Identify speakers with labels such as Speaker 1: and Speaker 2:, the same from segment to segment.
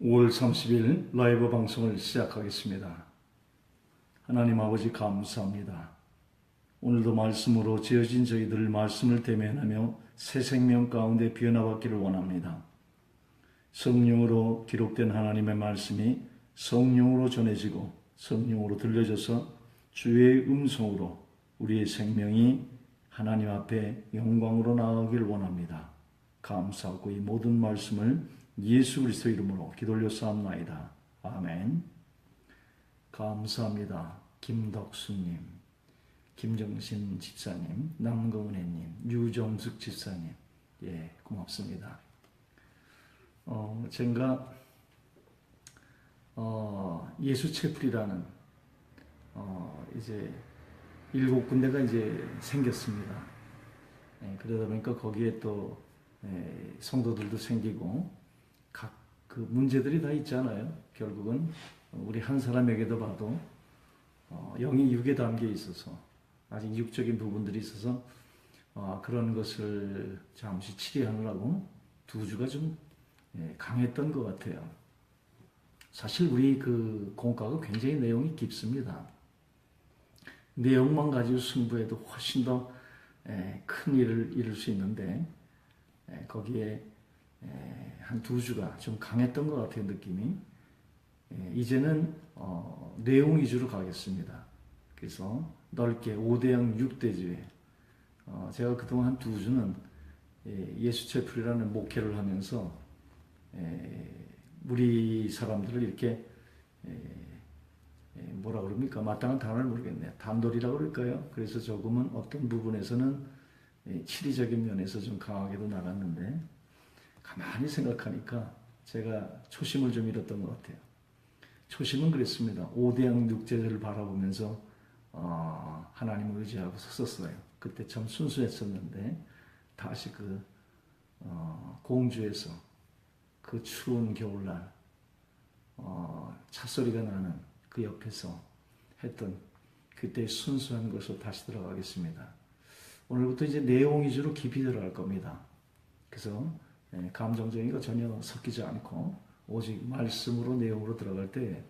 Speaker 1: 5월 30일 라이브 방송을 시작하겠습니다. 하나님 아버지 감사합니다. 오늘도 말씀으로 지어진 저희들 말씀을 대면하며 새 생명 가운데 변화받기를 원합니다. 성령으로 기록된 하나님의 말씀이 성령으로 전해지고 성령으로 들려져서 주의 음성으로 우리의 생명이 하나님 앞에 영광으로 나아가길 원합니다. 감사하고 이 모든 말씀을 예수 그리스도 이름으로 기도 올려싸움나이다. 아멘. 감사합니다. 김덕수님, 김정신 집사님, 남건은혜님, 유정숙 집사님, 고맙습니다. 제가 예수채플이라는 이제 7군데가 이제 생겼습니다. 그러다 보니까 거기에 또 성도들도 생기고 각 그 문제들이 다 있잖아요. 결국은 우리 한 사람에게도 봐도 영이 육에 담겨 있어서 아직 육적인 부분들이 있어서 그런 것을 잠시 치료하느라고 두 주가 좀 강했던 것 같아요. 사실 우리 그 공과가 굉장히 내용이 깊습니다. 내용만 가지고 승부해도 훨씬 더 큰 일을 이룰 수 있는데 거기에 한 두 주가 좀 강했던 것 같아요, 느낌이. 이제는 내용 위주로 가겠습니다. 그래서 넓게 5대양 6대주에 제가 그동안 한 두 주는 예수채플이라는 목회를 하면서 우리 사람들을 이렇게 뭐라 그럽니까? 마땅한 단어를 모르겠네요. 단돌이라고 그럴까요? 그래서 조금은 어떤 부분에서는 치리적인 면에서 좀 강하게도 나갔는데 가만히 생각하니까 제가 초심을 좀 잃었던 것 같아요. 초심은 그랬습니다. 5대양 6제를 바라보면서 하나님을 의지하고 섰었어요. 그때 참 순수했었는데 다시 그 공주에서 그 추운 겨울날 찻소리가 나는 그 옆에서 했던 그때의 순수한 것으로 다시 들어가겠습니다. 오늘부터 이제 내용 위주로 깊이 들어갈 겁니다. 그래서 감정적인 거 전혀 섞이지 않고 오직 말씀으로 내용으로 들어갈 때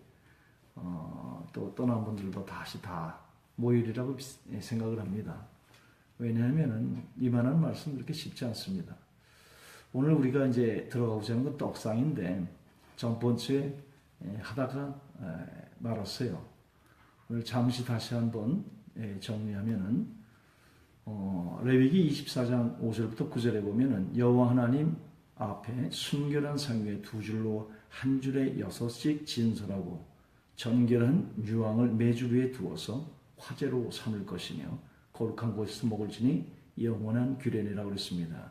Speaker 1: 또 떠난 분들도 다시 다 모이리라고 생각을 합니다. 왜냐하면 이만한 말씀 그렇게 쉽지 않습니다. 오늘 우리가 이제 들어가고자 하는 건 떡상인데 전번주에 하다가 말았어요. 오늘 잠시 다시 한번 정리하면은 레위기 24장 5절부터 9절에 보면은 여호와 하나님 앞에 순결한 상유에 두 줄로 한 줄에 6씩 진설하고 정결한 유황을 매주 위에 두어서 화제로 삼을 것이며 거룩한 곳에서 먹을 지니 영원한 규례니라고 그랬습니다.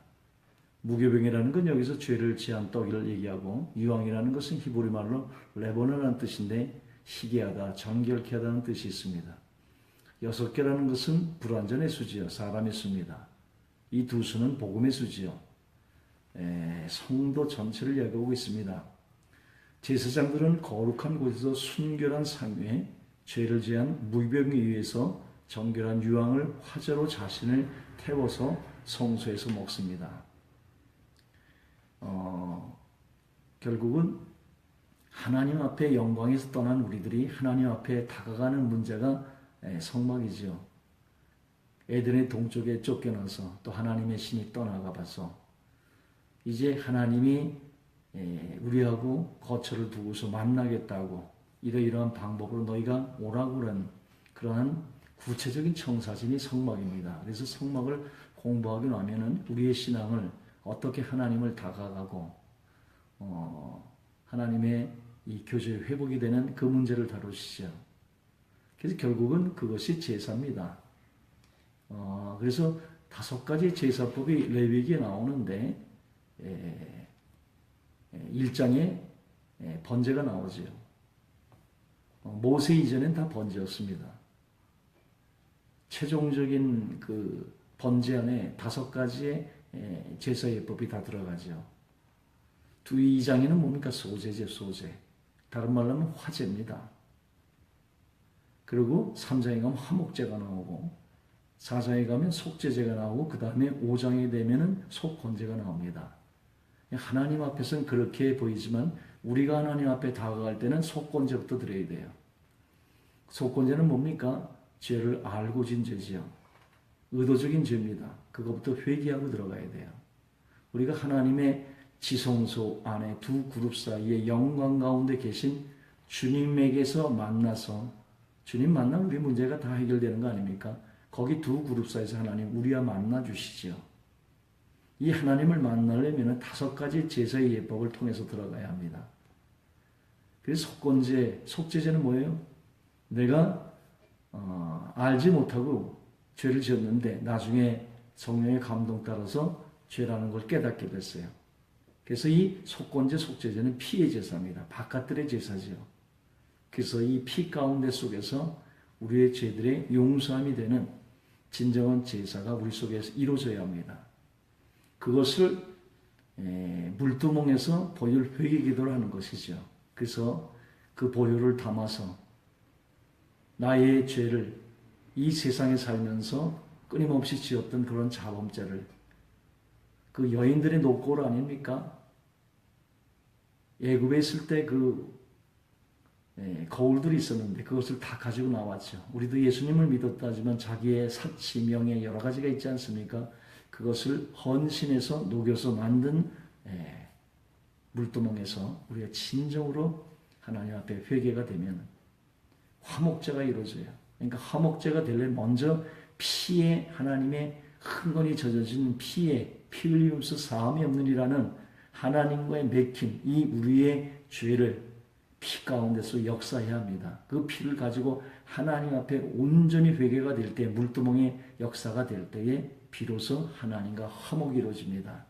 Speaker 1: 무교병이라는 건 여기서 죄를 지한 떡을 얘기하고 유황이라는 것은 히브리 말로 레보너라는 뜻인데 희귀하다, 정결케 하다는 뜻이 있습니다. 6개라는 것은 불완전의 수지요, 사람의 수입니다. 이 두 수는 복음의 수지요, 성도 전체를 이야기하고 있습니다. 제사장들은 거룩한 곳에서 순결한 상유에 죄를 지한 무병에 의해서 정결한 유황을 화제로 자신을 태워서 성소에서 먹습니다. 결국은 하나님 앞에 영광에서 떠난 우리들이 하나님 앞에 다가가는 문제가 성막이죠. 에덴의 동쪽에 쫓겨나서 또 하나님의 신이 떠나가 봐서 이제 하나님이 우리하고 거처를 두고서 만나겠다고 이러이러한 방법으로 너희가 오라고 그런 그러한 구체적인 청사진이 성막입니다. 그래서 성막을 공부하고 나면은 우리의 신앙을 어떻게 하나님을 다가가고 하나님의 이 교제 회복이 되는 그 문제를 다루시죠. 그래서 결국은 그것이 제사입니다. 그래서 5가지 제사법이 레위기에 나오는데 1장에 번제가 나오죠. 모세 이전엔 다 번제였습니다. 최종적인 그 번제 안에 5가지의 제사 예법이 다 들어가죠. 2장에는 뭡니까? 소제죠, 소제. 다른 말로 하면 화제입니다. 그리고 3장에 가면 화목제가 나오고 4장에 가면 속죄제가 나오고 그 다음에 5장에 되면은 속건제가 나옵니다. 하나님 앞에서는 그렇게 보이지만 우리가 하나님 앞에 다가갈 때는 속건제부터 드려야 돼요. 속건제는 뭡니까? 죄를 알고 진 죄지요. 의도적인 죄입니다. 그것부터 회개하고 들어가야 돼요. 우리가 하나님의 지성소 안에 두 그룹 사이에 영광 가운데 계신 주님에게서 만나서 주님 만나면 우리 문제가 다 해결되는 거 아닙니까? 거기 두 그룹 사이에서 하나님 우리와 만나 주시죠. 이 하나님을 만나려면 5가지 제사의 예법을 통해서 들어가야 합니다. 그래서 속건제, 속죄제는 뭐예요? 내가 알지 못하고 죄를 지었는데 나중에 성령의 감동 따라서 죄라는 걸 깨닫게 됐어요. 그래서 이 속건제, 속죄제는 피의 제사입니다. 바깥들의 제사지요. 그래서 이 피 가운데 속에서 우리의 죄들의 용서함이 되는 진정한 제사가 우리 속에서 이루어져야 합니다. 그것을 물두멍에서 보혈 회개 기도를 하는 것이죠. 그래서 그 보혈을 담아서 나의 죄를 이 세상에 살면서 끊임없이 지었던 그런 자범죄를 그 여인들의 노고를 아닙니까? 애굽에 있을 때 거울들이 있었는데 그것을 다 가지고 나왔죠. 우리도 예수님을 믿었다지만 자기의 사치, 명예 여러 가지가 있지 않습니까? 그것을 헌신해서 녹여서 만든 물두멍에서 우리가 진정으로 하나님 앞에 회개가 되면 화목제가 이루어져요. 그러니까 화목제가 되려면 먼저 피에 하나님의 흥건히 젖어진 피에 피 흘리면서 사함이 없느니라는 하나님과의 맺힌 이 우리의 죄를 피 가운데서 역사해야 합니다. 그 피를 가지고 하나님 앞에 온전히 회개가 될 때 물두멍의 역사가 될 때에 비로소 하나님과 화목이 이루어집니다.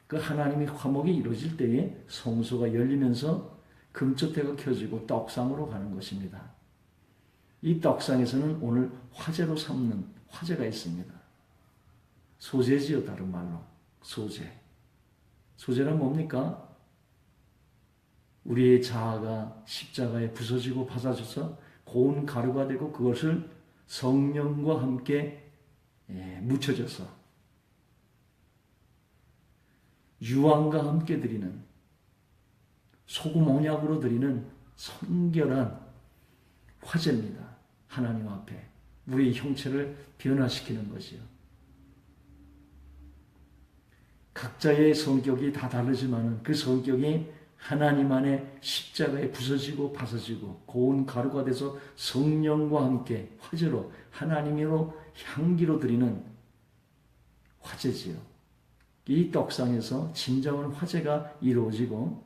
Speaker 1: 그 하나님의 화목이 이루어질 때에 성소가 열리면서 금초대가 켜지고 떡상으로 가는 것입니다. 이 떡상에서는 오늘 화제로 삼는 화제가 있습니다. 소제지요, 다른 말로. 소제. 소제는 뭡니까? 우리의 자아가 십자가에 부서지고 파사져서 고운 가루가 되고 그것을 성령과 함께 묻혀져서 유황과 함께 드리는 소금 온약으로 드리는 성결한 화제입니다. 하나님 앞에 우리의 형체를 변화시키는 것이요. 각자의 성격이 다 다르지만 그 성격이 하나님 안에 십자가에 부서지고 파서지고 고운 가루가 돼서 성령과 함께 화제로 하나님으로 향기로 드리는 화제지요. 이 떡상에서 진정한 화제가 이루어지고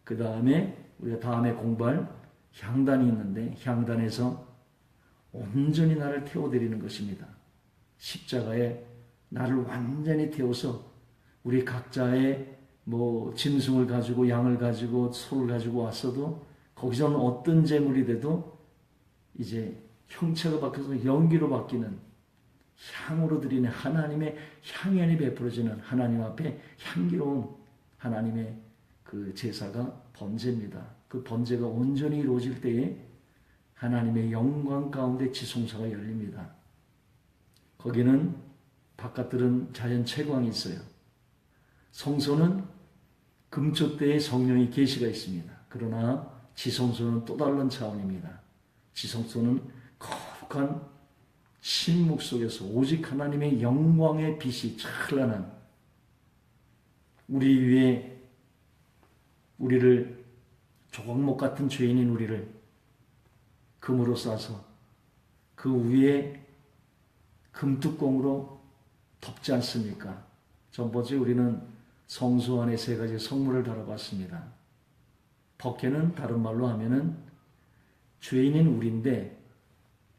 Speaker 1: 그 다음에 우리가 다음에 공부할 향단이 있는데 향단에서 온전히 나를 태워드리는 것입니다. 십자가에 나를 완전히 태워서 우리 각자의 짐승을 가지고 양을 가지고 소를 가지고 왔어도 거기서는 어떤 제물이 돼도 이제 형체가 바뀌어서 연기로 바뀌는 향으로 드리는 하나님의 향연이 베풀어지는 하나님 앞에 향기로운 하나님의 그 제사가 번제입니다. 그 번제가 온전히 이루어질 때에 하나님의 영광 가운데 지성소가 열립니다. 거기는 바깥들은 자연 채광이 있어요. 성소는 금초대의 성령의 계시가 있습니다. 그러나 지성소는 또 다른 차원입니다. 지성소는 거룩한 신묵 속에서 오직 하나님의 영광의 빛이 찬란한 우리 위에 우리를 조각목 같은 죄인인 우리를 금으로 싸서 그 위에 금뚜껑으로 덮지 않습니까? 전번째 우리는 성소 안에 3가지 성물을 다뤄봤습니다. 법궤는 다른 말로 하면은 죄인인 우리인데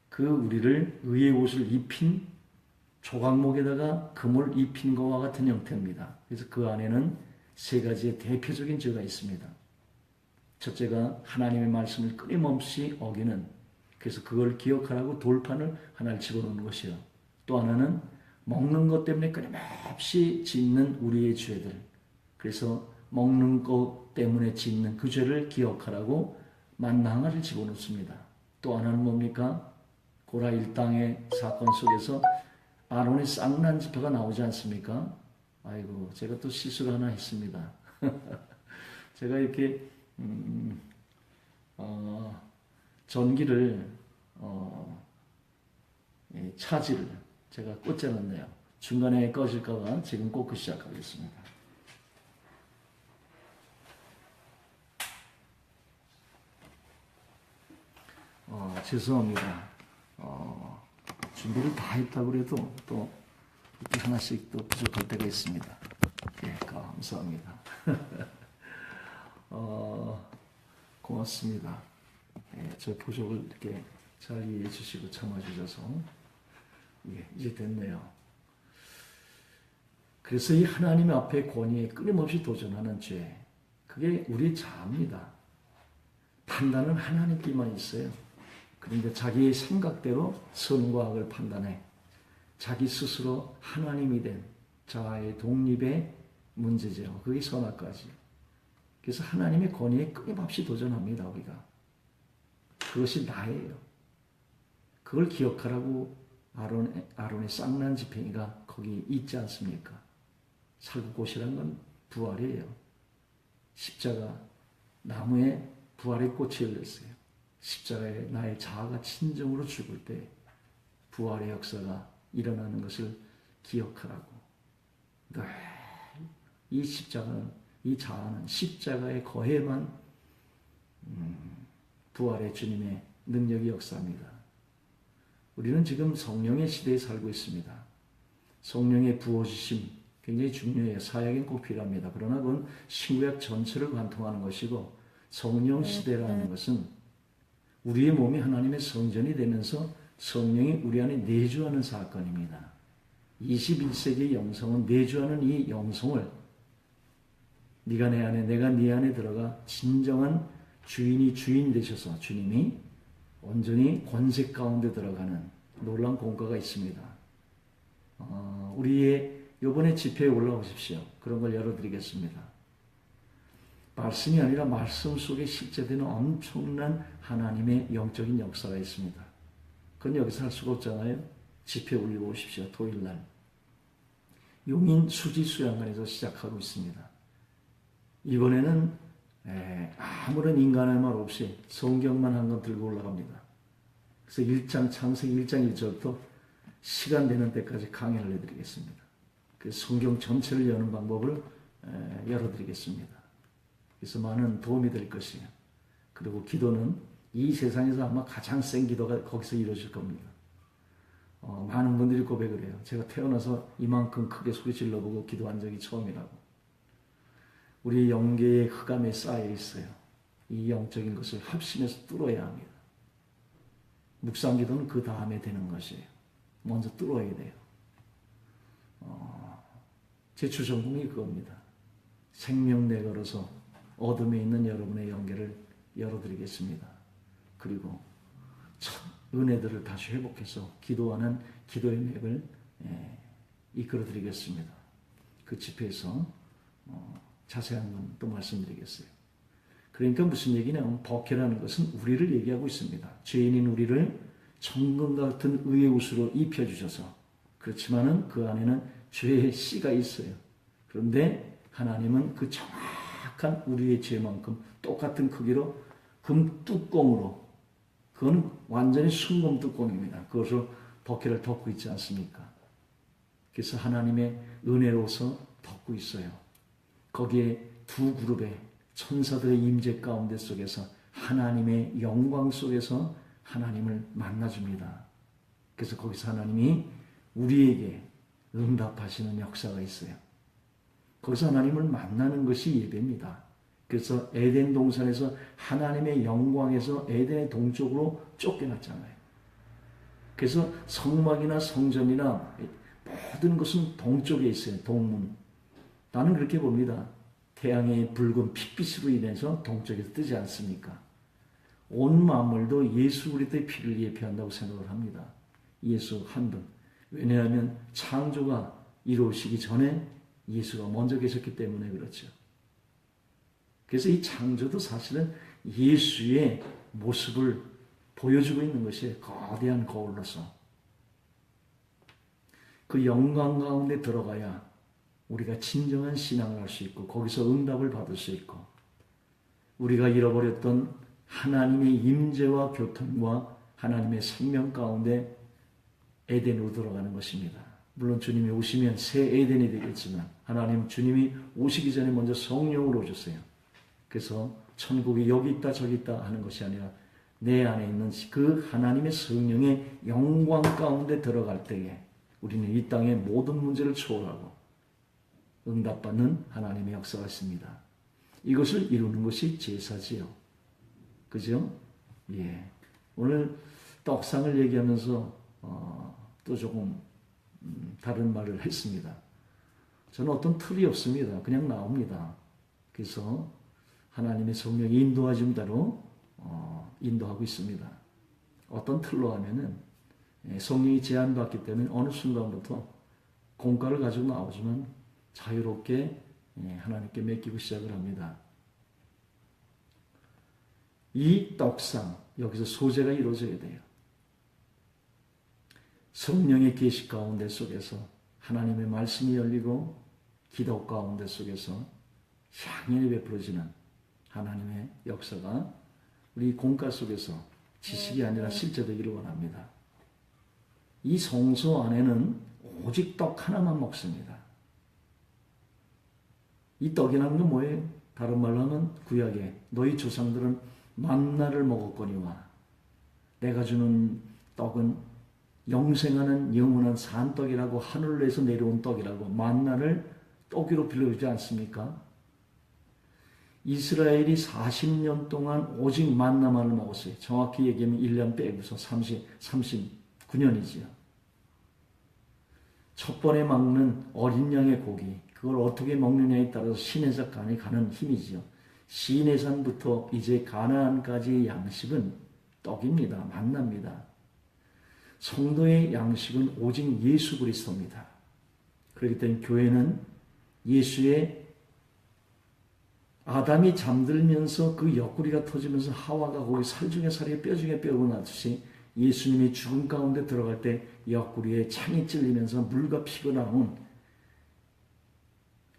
Speaker 1: 그 우리를 의의 옷을 입힌 조각목에다가 금을 입힌 것과 같은 형태입니다. 그래서 그 안에는 3가지의 대표적인 죄가 있습니다. 첫째가 하나님의 말씀을 끊임없이 어기는, 그래서 그걸 기억하라고 돌판을 하나를 집어넣는 것이요. 또 하나는 먹는 것 때문에 끊임없이 짓는 우리의 죄들, 그래서 먹는 것 때문에 짓는 그 죄를 기억하라고 만나 항아리를 집어넣습니다. 또 하나는 뭡니까? 고라 일당의 사건 속에서 아론의 쌍난 지파가 나오지 않습니까? 아이고, 제가 또 실수를 하나 했습니다. 제가 이렇게 전기를 차지를 제가 꽂아놨네요. 중간에 꺼질까봐 지금 꽂고 시작하겠습니다. 죄송합니다. 준비를 다 했다고 그래도 또 이렇게 하나씩 또 부족할 때가 있습니다. 예, 감사합니다. 고맙습니다. 예, 저 부족을 이렇게 잘 이해해 주시고 참아주셔서 예, 이제 됐네요. 그래서 이 하나님 앞에 권위에 끊임없이 도전하는 죄, 그게 우리의 자아입니다. 판단은 하나님께만 있어요. 그런데 자기의 생각대로 선과 악을 판단해 자기 스스로 하나님이 된 자아의 독립의 문제죠. 그게 선악까지. 그래서 하나님의 권위에 끊임없이 도전합니다. 우리가. 그것이 나예요. 그걸 기억하라고 아론의 쌍난 지팡이가 거기 있지 않습니까? 살구꽃이란 건 부활이에요. 십자가 나무에 부활의 꽃이 열렸어요. 십자가에 나의 자아가 진정으로 죽을 때 부활의 역사가 일어나는 것을 기억하라고. 늘 이 십자가는, 이 자아는 십자가에 거해만 부활의 주님의 능력이 역사합니다. 우리는 지금 성령의 시대에 살고 있습니다. 성령의 부어주심 굉장히 중요해요. 사역엔 꼭 필요합니다. 그러나 그건 신구약 전체를 관통하는 것이고, 성령 시대라는 것은 우리의 몸이 하나님의 성전이 되면서 성령이 우리 안에 내주하는 사건입니다. 21세기의 영성은 내주하는 이 영성을 네가 내 안에 내가 네 안에 들어가 진정한 주인이 주인 되셔서 주님이 온전히 권세 가운데 들어가는 놀라운 공과가 있습니다. 우리의 이번에 집회에 올라오십시오. 그런 걸 열어드리겠습니다. 말씀이 아니라 말씀 속에 실제되는 엄청난 하나님의 영적인 역사가 있습니다. 그건 여기서 할 수가 없잖아요. 집회 올리고 오십시오. 토요일날. 용인 수지수양관에서 시작하고 있습니다. 이번에는 아무런 인간의 말 없이 성경만 한 권 들고 올라갑니다. 그래서 창세기 1장 1절부터 시간 되는 때까지 강연을 해드리겠습니다. 그래서 성경 전체를 여는 방법을 열어드리겠습니다. 그래서 많은 도움이 될 것이에요. 그리고 기도는 이 세상에서 아마 가장 센 기도가 거기서 이루어질 겁니다. 많은 분들이 고백을 해요. 제가 태어나서 이만큼 크게 소리 질러보고 기도한 적이 처음이라고. 우리 영계의 흑암에 쌓여 있어요. 이 영적인 것을 합심해서 뚫어야 합니다. 묵상기도는 그 다음에 되는 것이에요. 먼저 뚫어야 돼요. 제 주전공이 그겁니다. 생명 내걸어서 어둠에 있는 여러분의 영계를 열어드리겠습니다. 그리고 첫 은혜들을 다시 회복해서 기도하는 기도의 맥을 이끌어드리겠습니다. 그 집회에서 자세한 건 또 말씀드리겠어요. 그러니까 무슨 얘기냐면 법회라는 것은 우리를 얘기하고 있습니다. 죄인인 우리를 천금과 같은 의의 옷으로 입혀주셔서, 그렇지만은 그 안에는 죄의 씨가 있어요. 그런데 하나님은 그 정확한 우리의 죄만큼 똑같은 크기로 금 뚜껑으로, 그건 완전히 순금 뚜껑입니다. 그것으로 법회를 덮고 있지 않습니까? 그래서 하나님의 은혜로서 덮고 있어요. 거기에 두 그룹의 천사들의 임재 가운데 속에서 하나님의 영광 속에서 하나님을 만나줍니다. 그래서 거기서 하나님이 우리에게 응답하시는 역사가 있어요. 거기서 하나님을 만나는 것이 예배입니다. 그래서 에덴 동산에서 하나님의 영광에서 에덴의 동쪽으로 쫓겨났잖아요. 그래서 성막이나 성전이나 모든 것은 동쪽에 있어요. 동문. 나는 그렇게 봅니다. 태양의 붉은 핏빛으로 인해서 동쪽에서 뜨지 않습니까? 온 만물도 예수 그리스도의 피를 예표한다고 생각을 합니다. 예수 한 분. 왜냐하면 창조가 이루어지기 전에 예수가 먼저 계셨기 때문에 그렇죠. 그래서 이 창조도 사실은 예수의 모습을 보여주고 있는 것이 거대한 거울로서 그 영광 가운데 들어가야 우리가 진정한 신앙을 할 수 있고 거기서 응답을 받을 수 있고 우리가 잃어버렸던 하나님의 임재와 교통과 하나님의 생명 가운데 에덴으로 돌아가는 것입니다. 물론 주님이 오시면 새 에덴이 되겠지만 하나님 주님이 오시기 전에 먼저 성령으로 오셨어요. 그래서 천국이 여기 있다 저기 있다 하는 것이 아니라 내 안에 있는 그 하나님의 성령의 영광 가운데 들어갈 때에 우리는 이 땅의 모든 문제를 초월하고 응답받는 하나님의 역사가 있습니다. 이것을 이루는 것이 제사지요. 그죠? 예. 오늘 떡상을 얘기하면서 또 조금 다른 말을 했습니다. 저는 어떤 틀이 없습니다. 그냥 나옵니다. 그래서 하나님의 성령이 인도하신 대로 인도하고 있습니다. 어떤 틀로 하면은 성령이 제한받기 때문에 어느 순간부터 공과를 가지고 나오지만 자유롭게 하나님께 맡기고 시작을 합니다. 이 떡상, 여기서 소재가 이루어져야 돼요. 성령의 계시 가운데 속에서 하나님의 말씀이 열리고 기도 가운데 속에서 향연이 베풀어지는 하나님의 역사가 우리 공과 속에서 지식이 아니라 실제되기를 원합니다. 이 성소 안에는 오직 떡 하나만 먹습니다. 이 떡이라는 건 뭐예요? 다른 말로 하면 구약에 너희 조상들은 만나를 먹었거니와 내가 주는 떡은 영생하는 영원한 산떡이라고 하늘에서 내려온 떡이라고 만나를 떡으로 빌려주지 않습니까? 이스라엘이 40년 동안 오직 만나만을 먹었어요. 정확히 얘기하면 1년 빼고서 39년이지요. 첫 번에 먹는 어린 양의 고기, 그걸 어떻게 먹느냐에 따라서 시내산까지 가는 힘이지요. 시내산부터 이제 가나안까지의 양식은 떡입니다. 만나입니다. 성도의 양식은 오직 예수 그리스도입니다. 그렇기 때문에 교회는 예수의 아담이 잠들면서 그 옆구리가 터지면서 하와가 거기 살 중에 살에 뼈 중에 뼈로 나듯이 예수님이 죽음 가운데 들어갈 때 옆구리에 창이 찔리면서 물과 피가 나온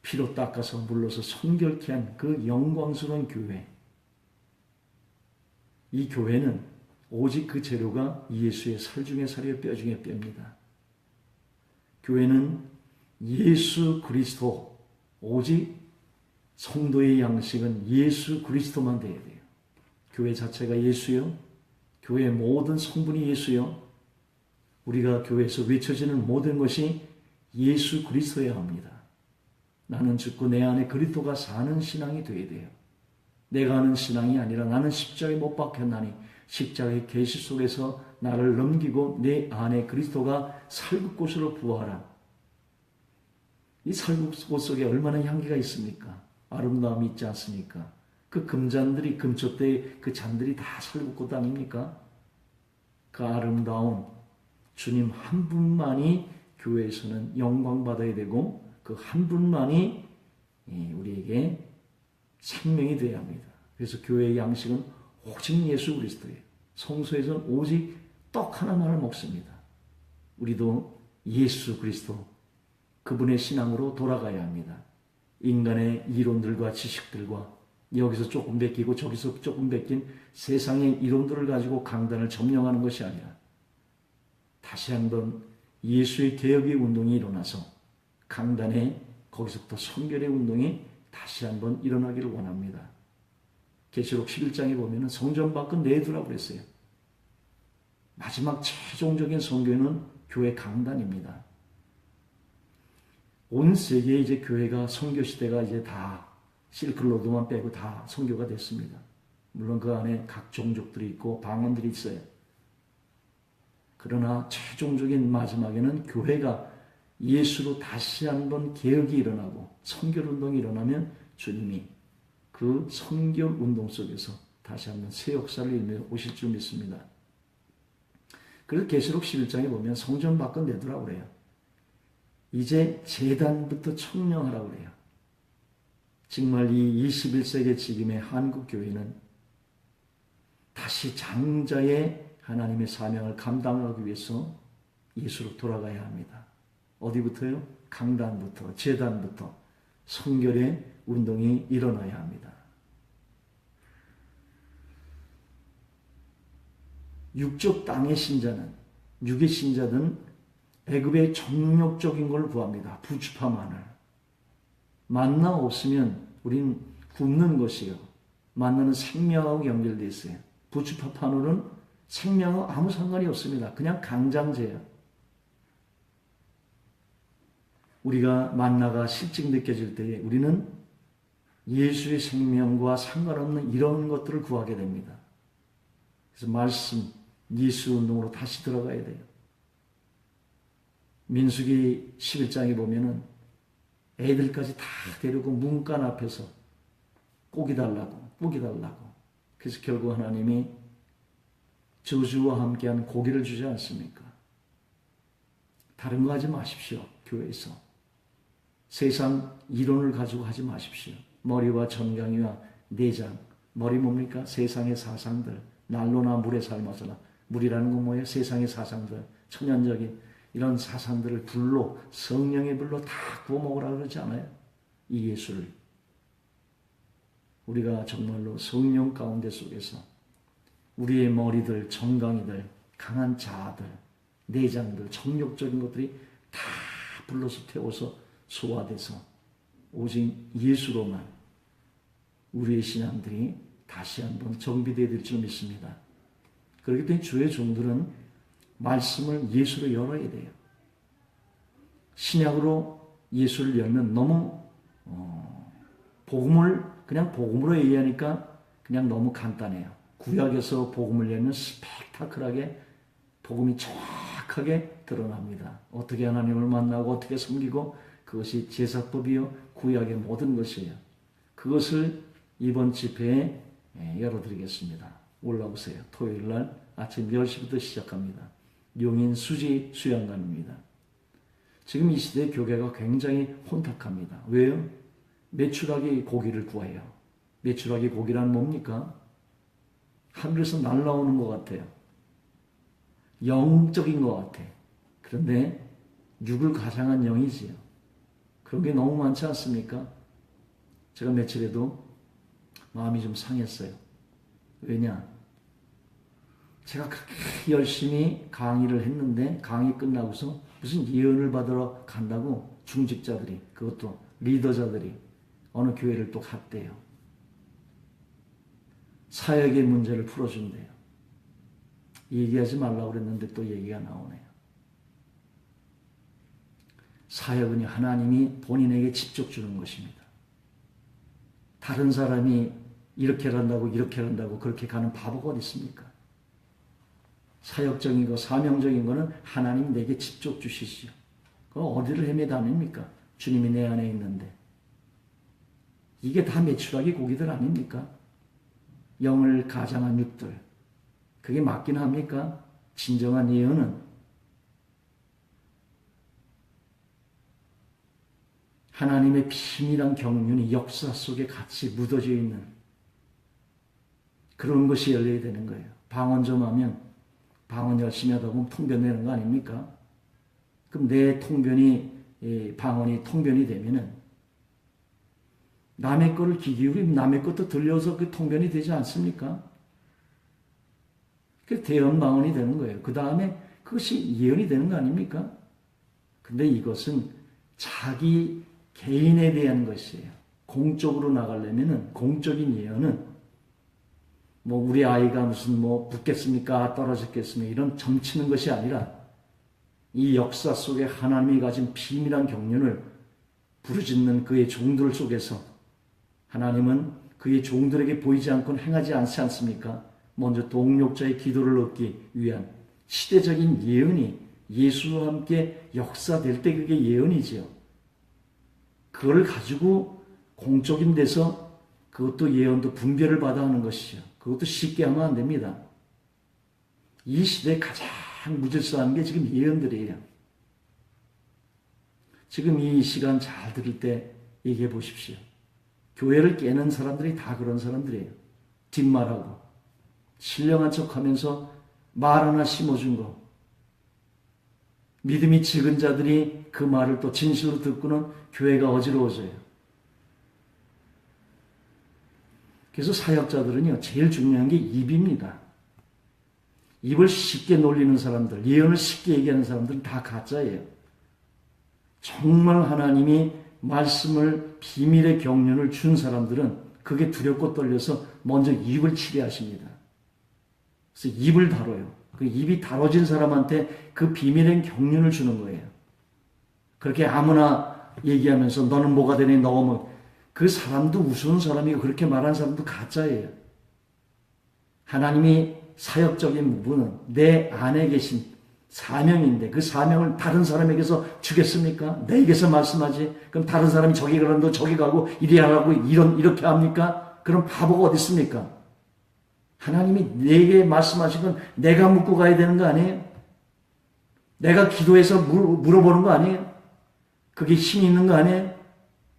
Speaker 1: 피로 닦아서 물러서 성결케 한 그 영광스러운 교회. 이 교회는 오직 그 재료가 예수의 살 중에 살이요 뼈 중에 뼈입니다. 교회는 예수 그리스도, 오직 성도의 양식은 예수 그리스도만 되어야 돼요. 교회 자체가 예수요. 교회의 모든 성분이 예수요. 우리가 교회에서 외쳐지는 모든 것이 예수 그리스도여야 합니다. 나는 죽고 내 안에 그리스도가 사는 신앙이 되어야 돼요. 내가 하는 신앙이 아니라 나는 십자가에 못 박혔나니 십자가의 계시 속에서 나를 넘기고 내 안에 그리스도가 살구꽃으로 부어하라. 이 살구꽃 속에 얼마나 향기가 있습니까? 아름다움이 있지 않습니까? 그 금잔들이 금촛대의 그 잔들이 다 살구꽃 아닙니까? 그 아름다운 주님 한 분만이 교회에서는 영광받아야 되고 그 한 분만이 우리에게 생명이 되어야 합니다. 그래서 교회의 양식은 오직 예수 그리스도예요. 성소에서는 오직 떡 하나만을 먹습니다. 우리도 예수 그리스도 그분의 신앙으로 돌아가야 합니다. 인간의 이론들과 지식들과 여기서 조금 베끼고 저기서 조금 베낀 세상의 이론들을 가지고 강단을 점령하는 것이 아니라 다시 한번 예수의 개혁의 운동이 일어나서 강단에 거기서부터 선결의 운동이 다시 한번 일어나기를 원합니다. 계시록 11장에 보면 성전 밖은 내두라고 그랬어요. 마지막 최종적인 선교는 교회 강단입니다. 온 세계에 이제 교회가 선교 시대가 이제 다 실크로드만 빼고 다 선교가 됐습니다. 물론 그 안에 각 종족들이 있고 방언들이 있어요. 그러나 최종적인 마지막에는 교회가 예수로 다시 한번 개혁이 일어나고 선교운동이 일어나면 주님이 그 선교운동 속에서 다시 한번 새 역사를 일으켜 오실 줄 믿습니다. 그래서 계시록 11장에 보면 성전 밖은 내두라고 그래요. 이제 제단부터 청명하라고 그래요. 정말 이 21세기 지금의 한국교회는 다시 장자의 하나님의 사명을 감당하기 위해서 예수로 돌아가야 합니다. 어디부터요? 강단부터, 제단부터 성결의 운동이 일어나야 합니다. 육적 땅의 신자는, 육의 신자든 애굽의 정욕적인 걸 구합니다. 부추파 마늘. 만나 없으면 우린 굶는 것이요. 만나는 생명하고 연결되어 있어요. 부추파 마늘은 생명하고 아무 상관이 없습니다. 그냥 강장제예요. 우리가 만나가 실증 느껴질 때에 우리는 예수의 생명과 상관없는 이런 것들을 구하게 됩니다. 그래서 말씀, 예수 운동으로 다시 들어가야 돼요. 민수기 11장에 보면은 애들까지 다 데리고 문간 앞에서 고기 달라고. 그래서 결국 하나님이 저주와 함께한 고기를 주지 않습니까? 다른 거 하지 마십시오. 교회에서. 세상 이론을 가지고 하지 마십시오. 머리와 전강이와 내장. 머리 뭡니까? 세상의 사상들. 난로나 물에 삶아서나. 물이라는 건 뭐예요? 세상의 사상들. 천연적인 이런 사상들을 불로, 성령의 불로 다 구워 먹으라 그러지 않아요? 이 예수를. 우리가 정말로 성령 가운데 속에서 우리의 머리들, 정강이들, 강한 자아들, 내장들, 정욕적인 것들이 다 불러서 태워서 소화돼서 오직 예수로만 우리의 신앙들이 다시 한번 정비되어야 될 줄 믿습니다. 그렇기 때문에 주의 종들은 말씀을 예수로 열어야 돼요. 신약으로 예수를 열면 너무 복음을 그냥 복음으로 이해하니까 그냥 너무 간단해요. 구약에서 복음을 열면 스펙타클하게 복음이 정확하게 드러납니다. 어떻게 하나님을 만나고 어떻게 섬기고 그것이 제사법이요 구약의 모든 것이에요. 그것을 이번 집회에 열어드리겠습니다. 올라오세요. 토요일날 아침 10시부터 시작합니다. 용인 수지 수양관입니다. 지금 이 시대 교회가 굉장히 혼탁합니다. 왜요? 메추라기 고기를 구해요. 메추라기 고기란 뭡니까? 하늘에서 날아오는 것 같아요. 영적인 것 같아. 그런데 육을 가장한 영이지요. 그런 게 너무 많지 않습니까? 제가 며칠에도 마음이 좀 상했어요. 왜냐? 제가 그렇게 열심히 강의를 했는데 강의 끝나고서 무슨 예언을 받으러 간다고 중직자들이, 그것도 리더자들이 어느 교회를 또 갔대요. 사역의 문제를 풀어준대요. 얘기하지 말라고 그랬는데 또 얘기가 나오네요. 사역은 하나님이 본인에게 직접 주는 것입니다. 다른 사람이 이렇게 한다고 그렇게 가는 바보가 어디 있습니까? 사역적인 거, 사명적인 거는 하나님 내게 직접 주시지요. 그거 어디를 헤매다닙니까? 주님이 내 안에 있는데. 이게 다 메추라기 고기들 아닙니까? 영을 가장한 육들. 그게 맞긴 합니까? 진정한 예언은 하나님의 비밀한 경륜이 역사 속에 같이 묻어져 있는 그런 것이 열려야 되는 거예요. 방언 좀 하면 방언 열심히 하다 보면 통변 되는 거 아닙니까? 그럼 내 통변이, 방언이 통변이 되면은 남의 거를 귀 기울이면 남의 것도 들려서 그 통변이 되지 않습니까? 그 대언 방언이 되는 거예요. 그 다음에 그것이 예언이 되는 거 아닙니까? 근데 이것은 자기 개인에 대한 것이에요. 공적으로 나가려면은 공적인 예언은 뭐 우리 아이가 무슨 뭐 붙겠습니까? 떨어졌겠습니까? 이런 점치는 것이 아니라 이 역사 속에 하나님이 가진 비밀한 경륜을 부르짖는 그의 종들 속에서 하나님은 그의 종들에게 보이지 않고는 행하지 않지 않습니까? 먼저 동력자의 기도를 얻기 위한 시대적인 예언이 예수와 함께 역사될 때 그게 예언이지요. 그걸 가지고 공적인 데서 그것도 예언도 분별을 받아 하는 것이죠. 그것도 쉽게 하면 안 됩니다. 이 시대에 가장 무질서한 게 지금 예언들이에요. 지금 이 시간 잘 들을 때 얘기해 보십시오. 교회를 깨는 사람들이 다 그런 사람들이에요. 뒷말하고 신령한 척하면서 말 하나 심어준 거. 믿음이 적은 자들이 그 말을 또 진실로 듣고는 교회가 어지러워져요. 그래서 사역자들은요, 제일 중요한 게 입입니다. 입을 쉽게 놀리는 사람들, 예언을 쉽게 얘기하는 사람들은 다 가짜예요. 정말 하나님이 말씀을 비밀의 경륜을 준 사람들은 그게 두렵고 떨려서 먼저 입을 치게 하십니다. 그래서 입을 다뤄요. 그 입이 다뤄진 사람한테 그 비밀의 경륜을 주는 거예요. 그렇게 아무나 얘기하면서 너는 뭐가 되니 너가 뭐, 그 사람도 우스운 사람이고 그렇게 말하는 사람도 가짜예요. 하나님이 사역적인 부분은 내 안에 계신 사명인데 그 사명을 다른 사람에게서 주겠습니까? 내게서 말씀하지. 그럼 다른 사람이 저기 가라도 저기 가고 이리 하라고 이렇게 합니까? 그럼 바보가 어디 있습니까? 하나님이 내게 말씀하신 건 내가 묻고 가야 되는 거 아니에요? 내가 기도해서 물어보는 거 아니에요? 그게 힘이 있는 거 아니에요?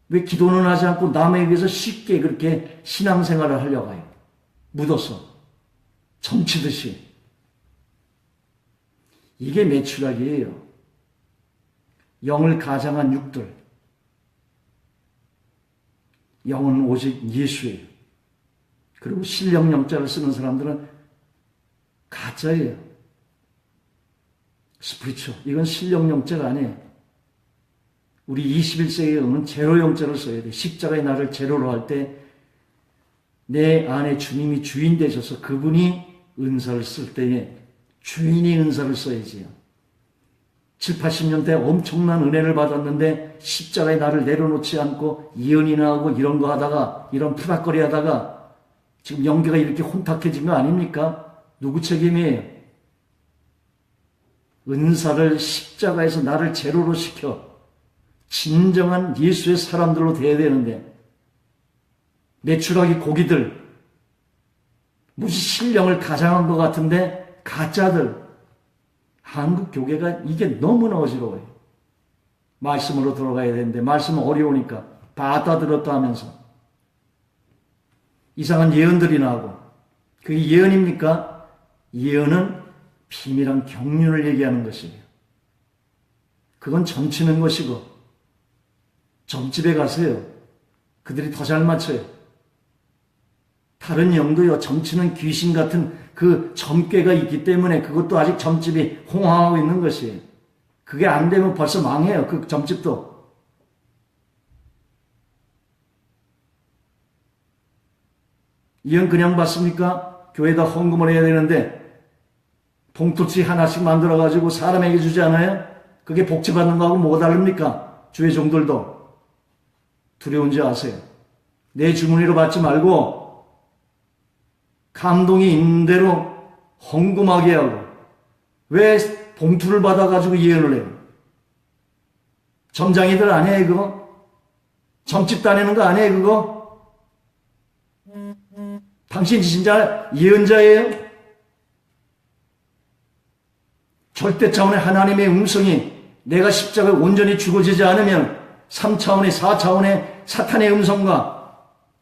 Speaker 1: 왜 기도는 하지 않고 남에게서 쉽게 그렇게 신앙생활을 하려고 해요? 묻어서 점치듯이. 이게 매출학이에요. 영을 가장한 육들. 영은 오직 예수예요. 그리고 신령 영자를 쓰는 사람들은 가짜예요. 스프리처. 이건 신령 영자가 아니에요. 우리 21세기의 영은 제로 영자를 써야 돼. 십자가의 나를 제로로 할 때 내 안에 주님이 주인 되셔서 그분이 은사를 쓸 때에 주인이 은사를 써야지요. 7, 80년대 엄청난 은혜를 받았는데 십자가에 나를 내려놓지 않고 예언이나 하고 이런 거 하다가 이런 푸닥거리 하다가 지금 영계가 이렇게 혼탁해진 거 아닙니까? 누구 책임이에요? 은사를 십자가에서 나를 제로로 시켜 진정한 예수의 사람들로 돼야 되는데 매출하기 고기들 무슨 신령을 가장한 것 같은데 가짜들. 한국 교회가 이게 너무나 어지러워요. 말씀으로 들어가야 되는데 말씀은 어려우니까 받아 들었다 하면서 이상한 예언들이 나오고 그게 예언입니까? 예언은 비밀한 경륜을 얘기하는 것이에요. 그건 점치는 것이고 점집에 가세요. 그들이 더 잘 맞춰요. 다른 영도요, 점치는 귀신 같은 그 점괘가 있기 때문에 그것도 아직 점집이 홍황하고 있는 것이에요. 그게 안 되면 벌써 망해요, 그 점집도. 이건 그냥 받습니까? 교회에다 헌금을 해야 되는데 봉투치 하나씩 만들어가지고 사람에게 주지 않아요? 그게 복지받는 거하고 뭐가 다릅니까? 주의 종들도. 두려운지 아세요? 내 주머니로 받지 말고 감동이 있는 대로 헌금하게 하고 왜 봉투를 받아가지고 예언을 해요? 점장이들 아니에요 그거? 점집 다니는 거 아니에요 그거? 당신 진짜 예언자예요? 절대 차원의 하나님의 음성이 내가 십자가에 온전히 죽어지지 않으면 3차원의 4차원의 사탄의 음성과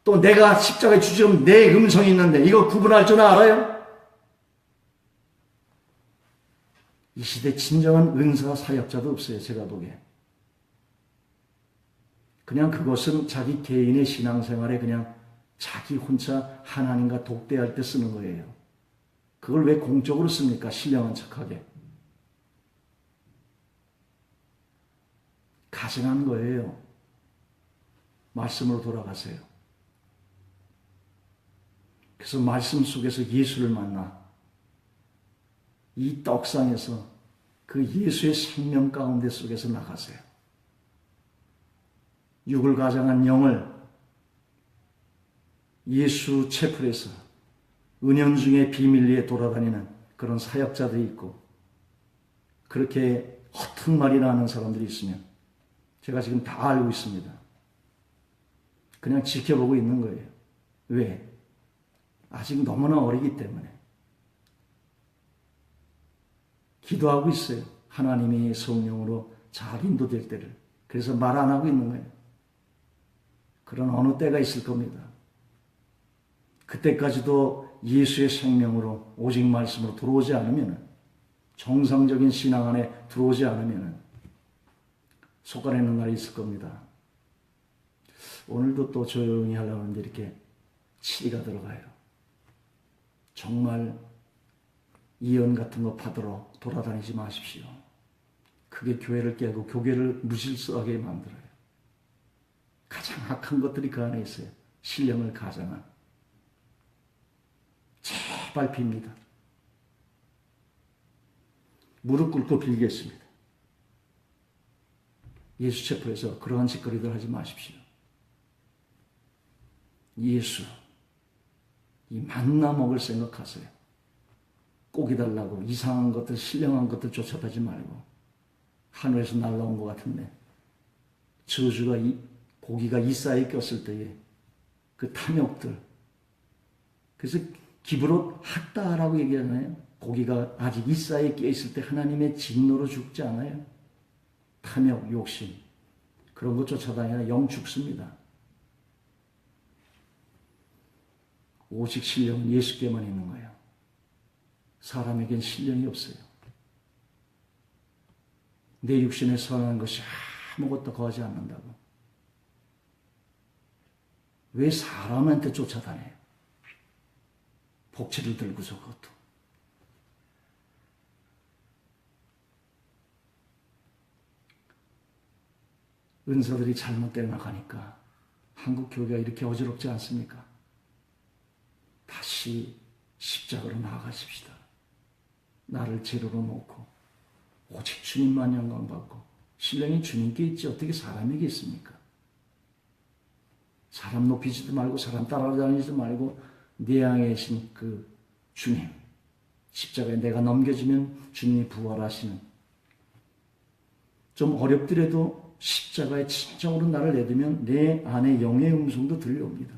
Speaker 1: 또 내가 십자가에 주시면 내 음성이 있는데 이거 구분할 줄 알아요? 이 시대 진정한 은사 사역자도 없어요. 제가 보기에. 그냥 그것은 자기 개인의 신앙생활에 그냥 자기 혼자 하나님과 독대할 때 쓰는 거예요. 그걸 왜 공적으로 씁니까? 신령한 척하게. 가증한 거예요. 말씀으로 돌아가세요. 그래서 말씀 속에서 예수를 만나 이 떡상에서 그 예수의 생명 가운데 속에서 나가세요. 육을 가장한 영을 예수 채플에서 은연중에 비밀리에 돌아다니는 그런 사역자들이 있고 그렇게 허튼 말이나 하는 사람들이 있으면 제가 지금 다 알고 있습니다. 그냥 지켜보고 있는 거예요. 왜? 아직 너무나 어리기 때문에. 기도하고 있어요. 하나님의 성령으로 잘 인도될 때를. 그래서 말 안 하고 있는 거예요. 그런 어느 때가 있을 겁니다. 그때까지도 예수의 생명으로 오직 말씀으로 들어오지 않으면 정상적인 신앙 안에 들어오지 않으면 속아내는 날이 있을 겁니다. 오늘도 또 조용히 하려고 하는데 이렇게 치리가 들어가요. 정말 이연 같은 거 받으러 돌아다니지 마십시오. 그게 교회를 깨고 교회를 무질서하게 만들어요. 가장 악한 것들이 그 안에 있어요. 신령을 가장한. 제발 빕니다. 무릎 꿇고 빌겠습니다. 예수 체포해서 그러한 짓거리들 하지 마십시오. 예수, 이 만나 먹을 생각하세요. 고기 달라고 이상한 것들, 신령한 것들 쫓아다니지 말고 하늘에서 날라온 것 같은데 저주가 고기가 이사에 꼈을 때에 그 탐욕들, 그래서 기브롯 학다라고 얘기하잖아요. 고기가 아직 이사에 껴있을 때 하나님의 진노로 죽지 않아요. 탐욕, 욕심 그런 것 쫓아다니나 영 죽습니다. 오직 신령은 예수께만 있는 거예요. 사람에겐 신령이 없어요. 내 육신에 선한 것이 아무것도 거하지 않는다고. 왜 사람한테 쫓아다녀요? 복채를 들고서 그것도. 은사들이 잘못되어 나가니까 한국 교회가 이렇게 어지럽지 않습니까? 다시 십자가로 나아가십시다. 나를 제로로 놓고 오직 주님만 영광받고 신령이 주님께 있지 어떻게 사람에게 있습니까? 사람 높이지도 말고 사람 따라다니지도 말고 내 안에 계신 그 주님, 십자가에 내가 넘겨지면 주님이 부활하시는, 좀 어렵더라도 십자가에 진정으로 나를 내두면 내 안에 영의 음성도 들려옵니다.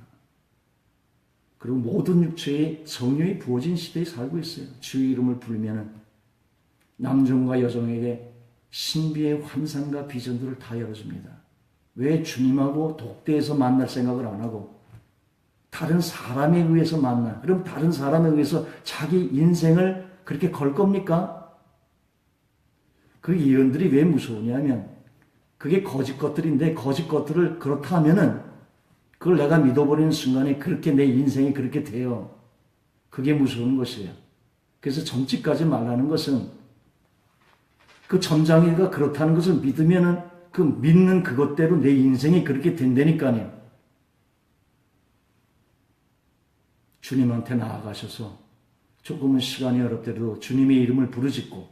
Speaker 1: 그리고 모든 육체의 성령이 부어진 시대에 살고 있어요. 주의 이름을 부르면 남종과 여종에게 신비의 환상과 비전들을 다 열어줍니다. 왜 주님하고 독대에서 만날 생각을 안 하고 다른 사람에 의해서 만나? 그럼 다른 사람에 의해서 자기 인생을 그렇게 걸 겁니까? 그 예언들이 왜 무서우냐면 그게 거짓 것들인데 거짓 것들을 그렇다 하면은 그걸 내가 믿어버리는 순간에 그렇게 내 인생이 그렇게 돼요. 그게 무서운 것이에요. 그래서 점찍까지 말라는 것은 그 점장이가 그렇다는 것을 믿으면은 그 믿는 그것대로 내 인생이 그렇게 된다니까요. 주님한테 나아가셔서 조금은 시간이 어렵더라도 주님의 이름을 부르짖고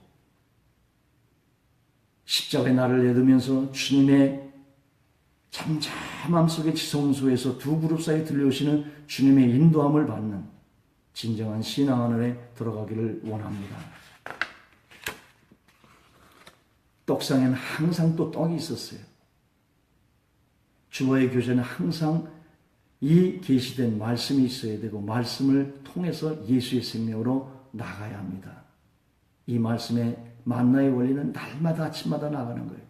Speaker 1: 십자가에 나를 내두면서 주님의 잠잠함 속의 지성소에서 두 그룹 사이에 들려오시는 주님의 인도함을 받는 진정한 신앙 안에 들어가기를 원합니다. 떡상에는 항상 또 떡이 있었어요. 주와의 교제는 항상 이 계시된 말씀이 있어야 되고 말씀을 통해서 예수의 생명으로 나가야 합니다. 이 말씀의 만나의 원리는 날마다 아침마다 나가는 거예요.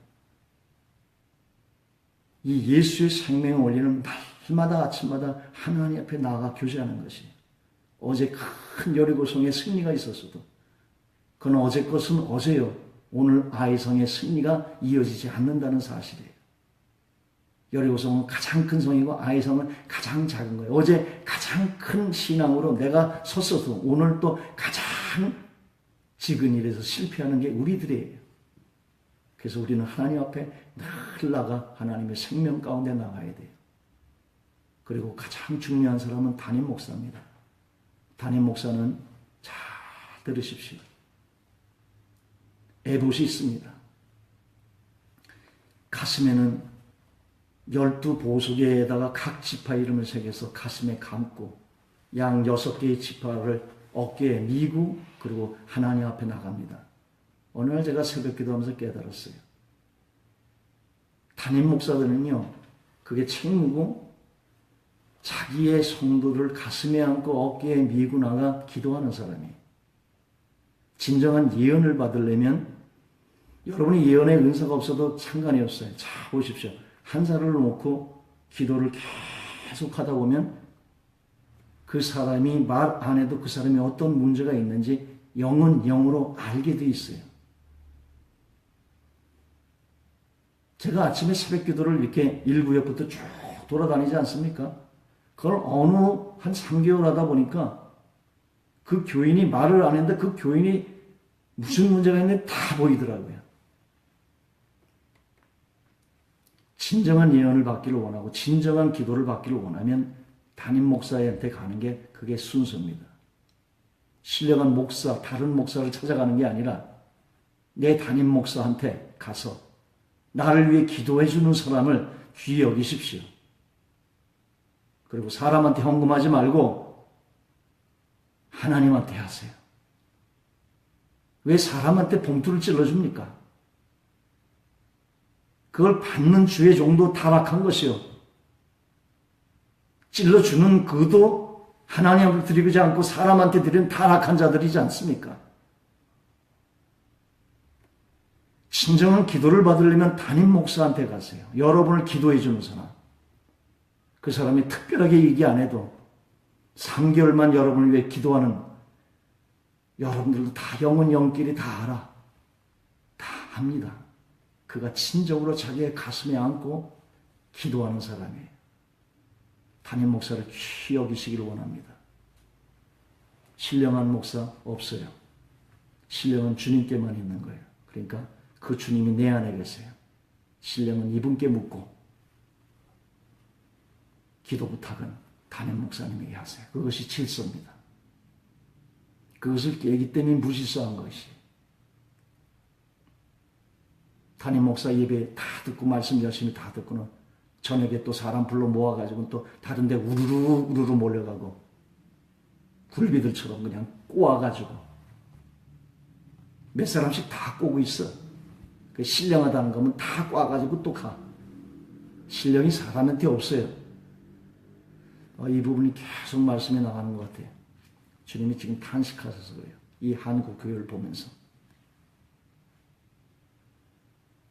Speaker 1: 이 예수의 생명의 원리는 날마다 아침마다 하나님 앞에 나가 교제하는 것이에요. 어제 큰 여리고성의 승리가 있었어도 그건 어제 것은 어제요. 오늘 아이성의 승리가 이어지지 않는다는 사실이에요. 여리고성은 가장 큰 성이고 아이성은 가장 작은 거예요. 어제 가장 큰 신앙으로 내가 섰어도 오늘 또 가장 지근 일에서 실패하는 게 우리들이에요. 그래서 우리는 하나님 앞에 늘 나가 하나님의 생명 가운데 나가야 돼요. 그리고 가장 중요한 사람은 담임 목사입니다. 담임 목사는 잘 들으십시오. 에봇이 있습니다. 가슴에는 12보석에다가 각 지파 이름을 새겨서 가슴에 감고 양 6개의 지파를 어깨에 미고 그리고 하나님 앞에 나갑니다. 어느 날 제가 새벽 기도하면서 깨달았어요. 담임 목사들은요, 그게 책무고 자기의 성도를 가슴에 안고 어깨에 미고 나가 기도하는 사람이에요. 진정한 예언을 받으려면 여러분이 예언의 은사가 없어도 상관이 없어요. 자, 보십시오. 한 사람을 놓고 기도를 계속 하다 보면 그 사람이 말 안 해도 그 사람이 어떤 문제가 있는지 영은 영으로 알게 돼 있어요. 제가 아침에 새벽 기도를 이렇게 1구역부터 쭉 돌아다니지 않습니까? 그걸 어느 한 3개월 하다 보니까 그 교인이 말을 안 했는데 그 교인이 무슨 문제가 있는지 다 보이더라고요. 진정한 예언을 받기를 원하고 진정한 기도를 받기를 원하면 담임 목사한테 가는 게 그게 순서입니다. 신령한 목사, 다른 목사를 찾아가는 게 아니라 내 담임 목사한테 가서 나를 위해 기도해 주는 사람을 귀히 여기십시오. 그리고 사람한테 헌금하지 말고 하나님한테 하세요. 왜 사람한테 봉투를 찔러줍니까? 그걸 받는 주의 종도 타락한 것이요. 찔러주는 그도 하나님을 드리지 않고 사람한테 드리는 타락한 자들이지 않습니까? 진정한 기도를 받으려면 담임 목사한테 가세요. 여러분을 기도해 주는 사람. 그 사람이 특별하게 얘기 안 해도 3개월만 여러분을 위해 기도하는 여러분들도 다 영은 영끼리 다 알아. 다 합니다. 그가 친정으로 자기의 가슴에 안고 기도하는 사람이에요. 담임 목사를 귀히 여기시기를 원합니다. 신령한 목사 없어요. 신령은 주님께만 있는 거예요. 그러니까 그 주님이 내 안에 계세요. 신령은 이분께 묻고 기도 부탁은 담임 목사님에게 하세요. 그것이 질서입니다. 그것을 깨기 때문에 무질서한 것이. 담임 목사 예배 다 듣고 말씀 열심히 다 듣고는 저녁에 또 사람 불러 모아가지고 또 다른 데 우르르 몰려가고 굴비들처럼 그냥 꼬아가지고 몇 사람씩 다 꼬고 있어. 그 신령하다는 거면 다 꼬아가지고 또 가. 신령이 사람한테 없어요. 이 부분이 계속 말씀에 나가는 것 같아요. 주님이 지금 탄식하셔서 그래요. 이 한국 교회를 보면서.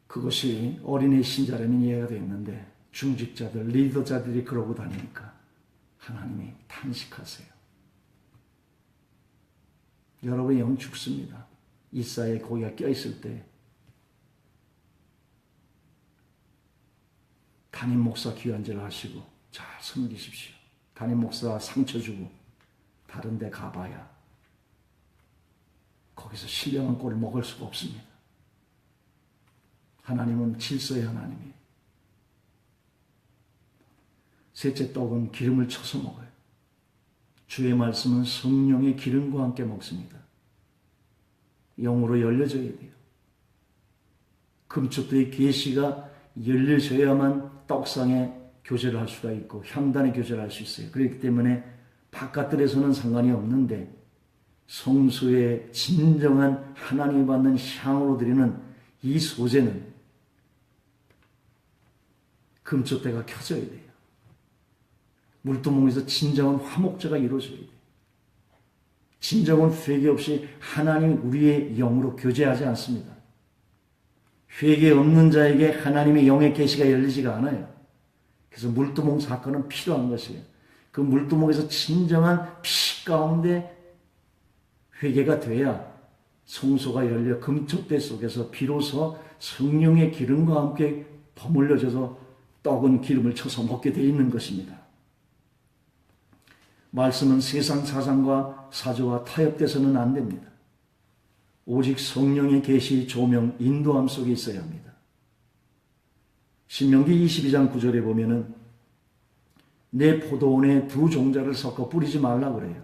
Speaker 1: 그것이 어린애 신자라면 이해가 되었는데 중직자들, 리더자들이 그러고 다니니까 하나님이 탄식하세요. 여러분의 영 죽습니다. 이 사이에 고기가 껴있을 때 담임 목사 귀환제를 하시고 잘 섬기십시오. 담임 목사 상처 주고 다른 데 가봐야 거기서 신령한 꼴을 먹을 수가 없습니다. 하나님은 질서의 하나님이에요. 셋째 떡은 기름을 쳐서 먹어요. 주의 말씀은 성령의 기름과 함께 먹습니다. 영으로 열려져야 돼요. 금쪽도의 계시가 열려져야만 떡상에 교제를 할 수가 있고 향단에 교제를 할 수 있어요. 그렇기 때문에 바깥들에서는 상관이 없는데 성소의 진정한 하나님이 받는 향으로 드리는 이 소재는 금쪽대가 켜져야 돼요. 물두멍에서 진정한 화목제가 이루어져야 돼요. 진정한 회개 없이 하나님 우리의 영으로 교제하지 않습니다. 회개 없는 자에게 하나님의 영의 계시가 열리지가 않아요. 그래서 물두멍 사건은 필요한 것이에요. 그 물두멍에서 진정한 피 가운데 회개가 돼야 성소가 열려 금촉대 속에서 비로소 성령의 기름과 함께 버물려져서 떡은 기름을 쳐서 먹게 되어 있는 것입니다. 말씀은 세상 사상과 사조와 타협돼서는 안 됩니다. 오직 성령의 계시, 조명, 인도함 속에 있어야 합니다. 신명기 22장 9절에 보면은 내 포도원에 두 종자를 섞어 뿌리지 말라 그래요.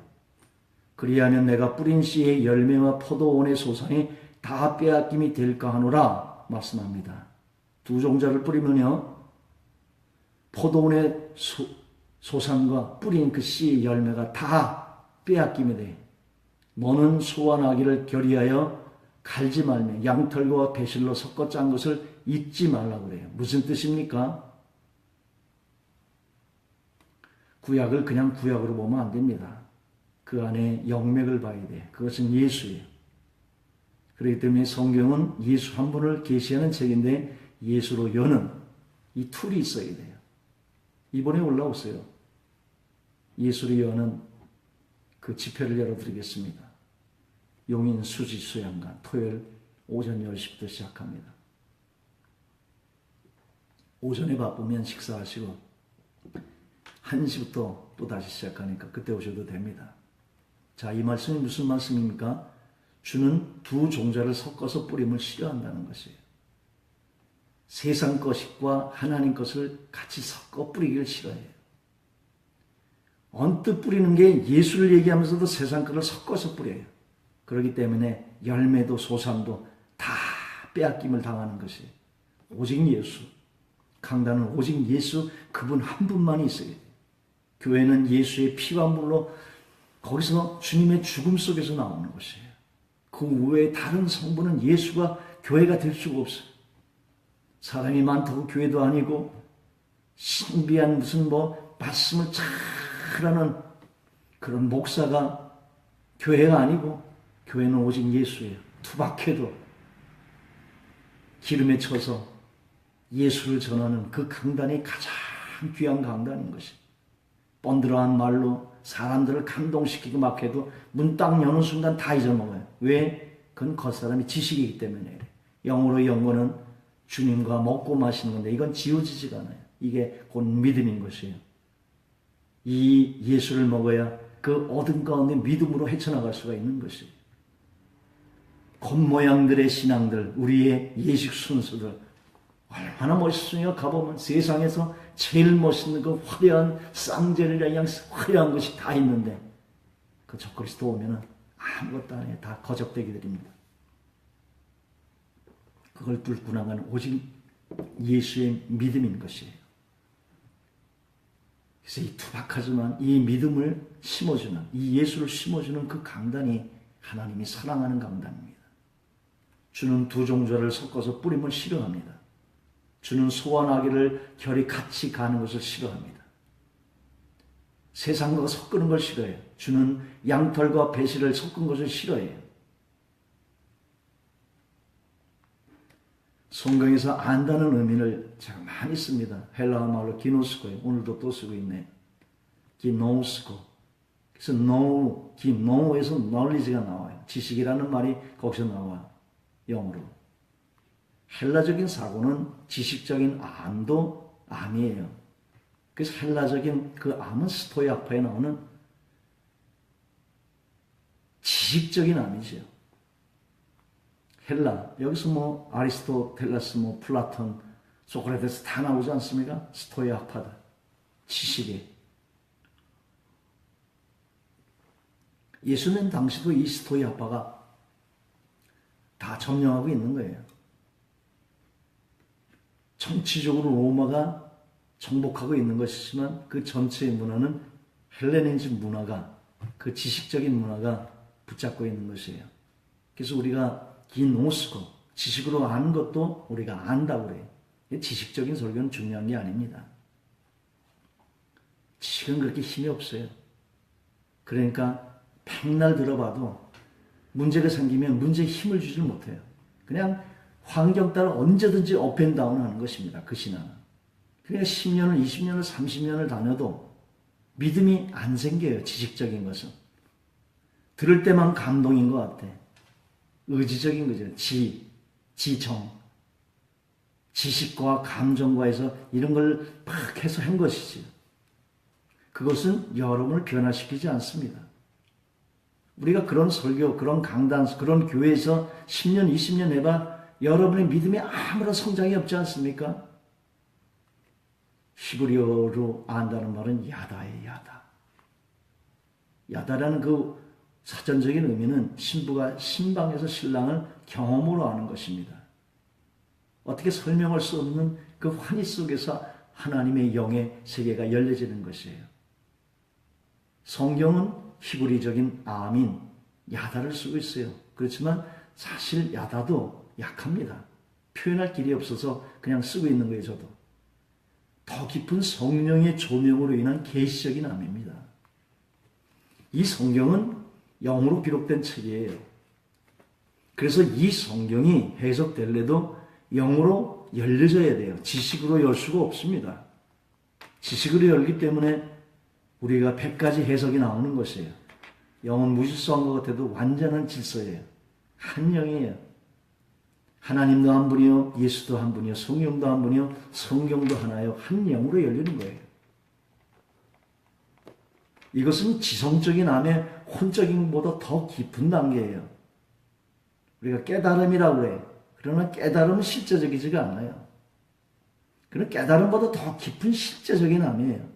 Speaker 1: 그리하면 내가 뿌린 씨의 열매와 포도원의 소산이 다 빼앗김이 될까 하노라 말씀합니다. 두 종자를 뿌리면요 포도원의 소산과 뿌린 그 씨의 열매가 다 빼앗김이 돼. 너는 소와 나귀를 결의하여 갈지 말며 양털과 배실로 섞어 짠 것을 잊지 말라고 그래요. 무슨 뜻입니까? 구약을 그냥 구약으로 보면 안 됩니다. 그 안에 영맥을 봐야 돼. 그것은 예수예요. 그렇기 때문에 성경은 예수 한 분을 계시하는 책인데 예수로 여는 이 툴이 있어야 돼요. 이번에 올라오세요. 예수로 여는 그 집회를 열어드리겠습니다. 용인 수지 수양관 토요일 오전 10시부터 시작합니다. 오전에 바쁘면 식사하시고 1시부터 또 다시 시작하니까 그때 오셔도 됩니다. 자, 이 말씀이 무슨 말씀입니까? 주는 두 종자를 섞어서 뿌림을 싫어한다는 것이에요. 세상 것과 하나님 것을 같이 섞어 뿌리기를 싫어해요. 언뜻 뿌리는 게 예수를 얘기하면서도 세상 것을 섞어서 뿌려요. 그렇기 때문에 열매도 소산도 다 빼앗김을 당하는 것이에요. 오직 예수, 강단은 오직 예수 그분 한 분만이 있어야 돼요. 교회는 예수의 피와 물로 거기서 주님의 죽음 속에서 나오는 것이에요. 그 외에 다른 성분은 예수가 교회가 될 수가 없어요. 사람이 많다고 교회도 아니고 신비한 무슨 말씀을 잘하는 그런 목사가 교회가 아니고 교회는 오직 예수예요. 투박해도 기름에 쳐서 예수를 전하는 그 강단이 가장 귀한 강단인 것이에요. 번들어한 말로 사람들을 감동시키고 막 해도 문 딱 여는 순간 다 잊어먹어요. 왜? 그건 겉사람이 지식이기 때문에. 영으로 영혼은 주님과 먹고 마시는 건데 이건 지워지지가 않아요. 이게 곧 믿음인 것이에요. 이 예수를 먹어야 그 어둠 가운데 믿음으로 헤쳐나갈 수가 있는 것이에요. 겉모양들의 신앙들, 우리의 예식 순서들 얼마나 멋있으며 가보면 세상에서 제일 멋있는 그 화려한 쌍제리라 양 화려한 것이 다 있는데 그 적그리스도 오면은 아무것도 아니에요. 다 거적대기들입니다. 그걸 뚫고 나가는 오직 예수의 믿음인 것이에요. 그래서 이 투박하지만 이 믿음을 심어주는, 이 예수를 심어주는 그 강단이 하나님이 사랑하는 강단입니다. 주는 두 종자를 섞어서 뿌림을 싫어합니다. 주는 소와 나귀를 결이 같이 가는 것을 싫어합니다. 세상과 섞는 걸 싫어해요. 주는 양털과 배실을 섞은 것을 싫어해요. 성경에서 안다는 의미를 제가 많이 씁니다. 헬라어 말로 기노스코예요. 오늘도 또 쓰고 있네요. 기노스코. 그래서 기노에서 knowledge가 나와요. 지식이라는 말이 거기서 나와요. 영어로. 헬라적인 사고는 지식적인 암도 암이에요. 그래서 헬라적인 그 암은 스토이아파에 나오는 지식적인 암이죠. 헬라, 여기서 아리스토텔레스, 플라톤, 소크라테스 다 나오지 않습니까? 스토이아파다. 지식이. 예수님 당시도 이 스토이아파가 다 점령하고 있는 거예요. 정치적으로 로마가 정복하고 있는 것이지만 그 전체의 문화는 헬레니즘 문화가, 그 지식적인 문화가 붙잡고 있는 것이에요. 그래서 우리가 기노스코, 지식으로 아는 것도 우리가 안다고 그래요. 지식적인 설교는 중요한 게 아닙니다. 지식은 그렇게 힘이 없어요. 그러니까 백날 들어봐도 문제가 생기면 문제에 힘을 주질 못해요. 그냥 환경 따라 언제든지 업앤다운 하는 것입니다. 그 신앙은. 그러니까 10년을, 20년을, 30년을 다녀도 믿음이 안 생겨요. 지식적인 것은. 들을 때만 감동인 것 같아. 의지적인 거죠. 지정. 지식과 감정과 해서 이런 걸 막 해서 한 것이지. 그것은 여러분을 변화시키지 않습니다. 우리가 그런 설교, 그런 강단, 그런 교회에서 10년, 20년 해봐 여러분의 믿음에 아무런 성장이 없지 않습니까? 히브리어로 안다는 말은 야다예요, 야다. 야다라는 그 사전적인 의미는 신부가 신방에서 신랑을 경험으로 아는 것입니다. 어떻게 설명할 수 없는 그 환희 속에서 하나님의 영의 세계가 열려지는 것이에요. 성경은 히브리적인 아민, 야다를 쓰고 있어요. 그렇지만 사실 야다도 약합니다. 표현할 길이 없어서 그냥 쓰고 있는 거예요, 저도. 더 깊은 성령의 조명으로 인한 계시적인 암입니다. 이 성경은 영으로 기록된 책이에요. 그래서 이 성경이 해석될래도 영으로 열려져야 돼요. 지식으로 열 수가 없습니다. 지식으로 열기 때문에 우리가 100가지 해석이 나오는 것이에요. 영은 무질서한 것 같아도 완전한 질서예요. 한 영이에요. 하나님도 한 분이요, 예수도 한 분이요, 성령도 한 분이요, 성경도 하나요. 한 영으로 열리는 거예요. 이것은 지성적인 암의 혼적인보다 더 깊은 단계예요. 우리가 깨달음이라고 해요. 그러나 깨달음은 실제적이지가 않아요. 그런 깨달음보다 더 깊은 실제적인 암이에요.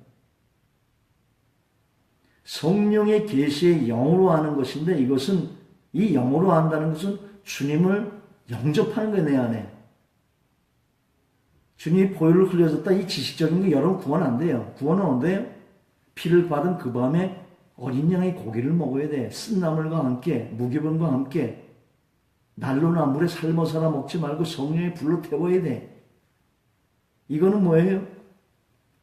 Speaker 1: 성령의 계시에 영으로 하는 것인데 이것은 이 영으로 한다는 것은 주님을 영접하는 거예요. 내 안에. 주님이 보혈을 흘려줬다 이 지식적인 거 여러분 구원 안 돼요. 구원은 언제요? 피를 받은 그 밤에 어린 양의 고기를 먹어야 돼. 쓴나물과 함께 무교병과 함께 난로나 물에 삶아서나 먹지 말고 성령의 불로 태워야 돼. 이거는 뭐예요?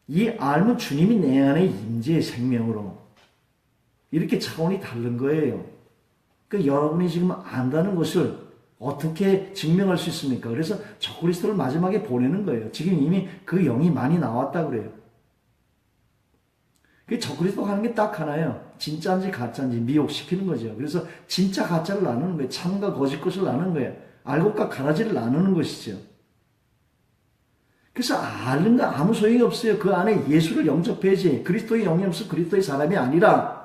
Speaker 1: 이 알면 주님이 내 안에 임재의 생명으로 이렇게 차원이 다른 거예요. 그러니까 여러분이 지금 안다는 것을 어떻게 증명할 수 있습니까? 그래서 적그리스도를 마지막에 보내는 거예요. 지금 이미 그 영이 많이 나왔다 그래요. 그 적그리스도가 하는 게 딱 하나예요. 진짜인지 가짜인지 미혹시키는 거죠. 그래서 진짜 가짜를 나누는 거예요. 참과 거짓 것을 나누는 거예요. 알곡과 가라지를 나누는 것이죠. 그래서 아는 거 아무 소용이 없어요. 그 안에 예수를 영접해야지. 그리스도의 영이 없어 그리스도의 사람이 아니라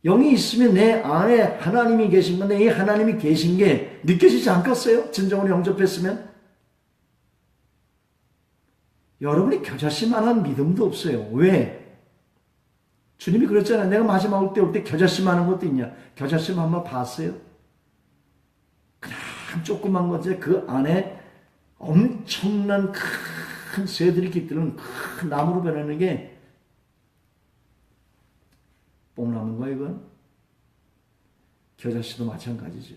Speaker 1: 영이 있으면 내 안에 하나님이 계신 건데 이 하나님이 계신 게 느껴지지 않겠어요? 진정으로 영접했으면? 여러분이 겨자씨만한 믿음도 없어요. 왜? 주님이 그랬잖아요. 내가 마지막 때 올 때 겨자씨만한 것도 있냐? 겨자씨 한번 봤어요? 그냥 조그만 거지 그 안에 엄청난 큰 새들이 깃드는 큰 나무로 변하는 게 뽕나무인가 이건? 겨자씨도 마찬가지죠.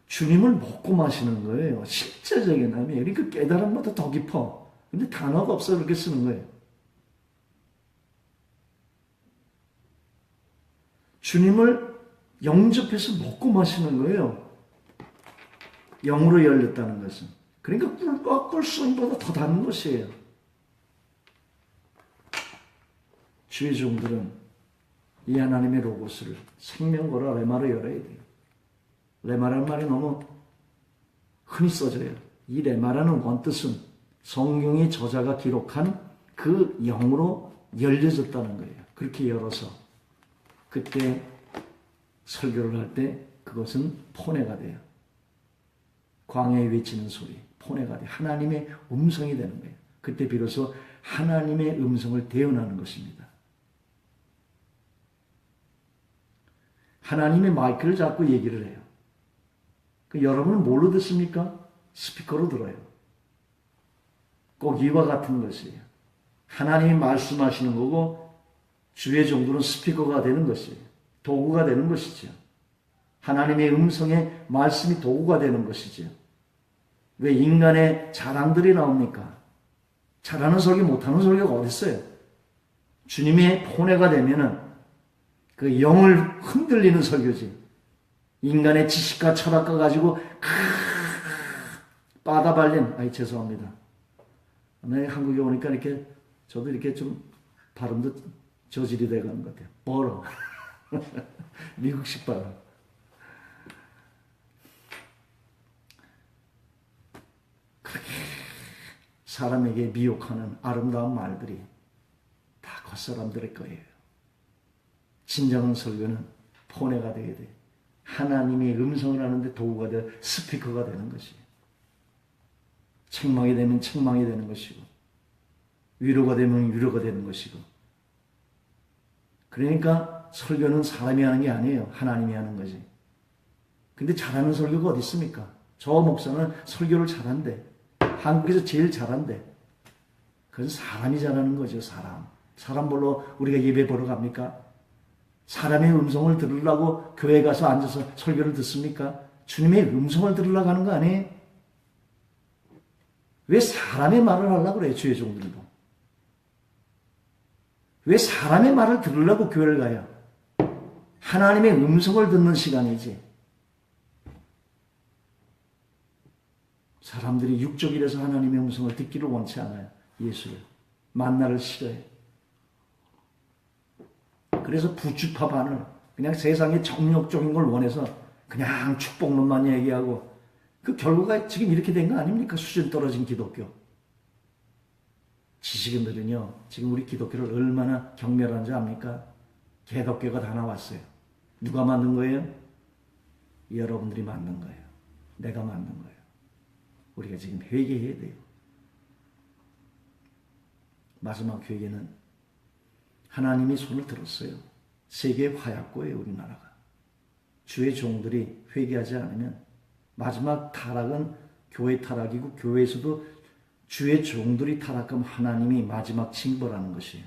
Speaker 1: 주님을 먹고 마시는 거예요. 실제적인 암이에요. 그러니까 깨달음보다 더 깊어. 근데 단어가 없어 그렇게 쓰는 거예요. 주님을 영접해서 먹고 마시는 거예요. 영으로 열렸다는 것은. 그러니까 꿀과 꿀송이보다 더 닿는 것이에요. 주의 종들은 이 하나님의 로고스를 생명거라 레마로 열어야 돼요. 레마라는 말이 너무 흔히 써져요. 이 레마라는 원뜻은 성경의 저자가 기록한 그 영으로 열려졌다는 거예요. 그렇게 열어서 그때 설교를 할 때 그것은 포네가 돼요. 광야에 외치는 소리, 포네가 돼요. 하나님의 음성이 되는 거예요. 그때 비로소 하나님의 음성을 대언하는 것입니다. 하나님의 마이크를 잡고 얘기를 해요. 여러분은 뭘로 듣습니까? 스피커로 들어요. 꼭 이와 같은 것이에요. 하나님이 말씀하시는 거고 주의 종들은 스피커가 되는 것이에요. 도구가 되는 것이죠. 하나님의 음성에 말씀이 도구가 되는 것이죠. 왜 인간의 자랑들이 나옵니까? 잘하는 설교 못하는 설교가 어디 있어요? 주님의 포네가 되면은 그 영을 흔들리는 설교지. 인간의 지식과 철학과 가지고 빠다발린 죄송합니다. 네, 한국에 오니까 이렇게 저도 이렇게 좀 발음도 저질이 돼가는 것 같아요. 멀어. 미국식 발음. 그렇게 사람에게 미혹하는 아름다운 말들이 다 겉사람들의 거예요. 진정한 설교는 포네가 되어야 돼. 하나님의 음성을 하는데 도구가 되어 스피커가 되는 것이에요. 책망이 되면 책망이 되는 것이고 위로가 되면 위로가 되는 것이고 그러니까 설교는 사람이 하는 게 아니에요. 하나님이 하는 거지. 근데 잘하는 설교가 어디 있습니까? 저 목사는 설교를 잘한대. 한국에서 제일 잘한대. 그건 사람이 잘하는 거죠. 사람 보러 우리가 예배 보러 갑니까? 사람의 음성을 들으려고 교회 가서 앉아서 설교를 듣습니까? 주님의 음성을 들으려고 하는 거 아니에요? 왜 사람의 말을 하려고 그래요? 주의 종들도. 왜 사람의 말을 들으려고 교회를 가요? 하나님의 음성을 듣는 시간이지. 사람들이 육적이라서 하나님의 음성을 듣기를 원치 않아요. 예수를. 만나를 싫어해. 그래서 부추파 반을 그냥 세상의 정욕적인 걸 원해서 그냥 축복론만 얘기하고 그 결과가 지금 이렇게 된 거 아닙니까? 수준 떨어진 기독교. 지식인들은요, 지금 우리 기독교를 얼마나 경멸한지 압니까? 개독교가 다 나왔어요. 누가 만든 거예요? 여러분들이 만든 거예요. 내가 만든 거예요. 우리가 지금 회개해야 돼요. 마지막 회개는 하나님이 손을 들었어요. 세계 화약고예요, 우리나라가. 주의 종들이 회개하지 않으면 마지막 타락은 교회 타락이고, 교회에서도 주의 종들이 타락하면 하나님이 마지막 징벌하는 것이에요.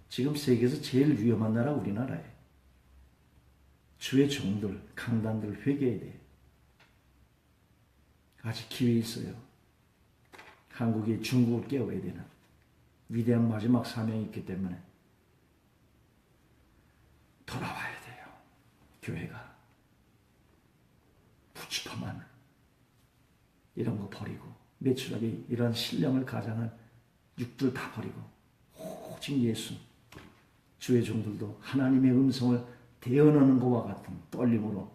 Speaker 1: 지금 세계에서 제일 위험한 나라 우리나라예요. 주의 종들, 강단들 회개해야 돼요. 아직 기회 있어요. 한국이 중국을 깨워야 되는 위대한 마지막 사명이 있기 때문에 돌아와야 돼요. 교회가 푸치퍼만 이런 거 버리고, 매출하게 이런 신령을 가장한 육들 다 버리고 오직 예수, 주의 종들도 하나님의 음성을 대언하는 것과 같은 떨림으로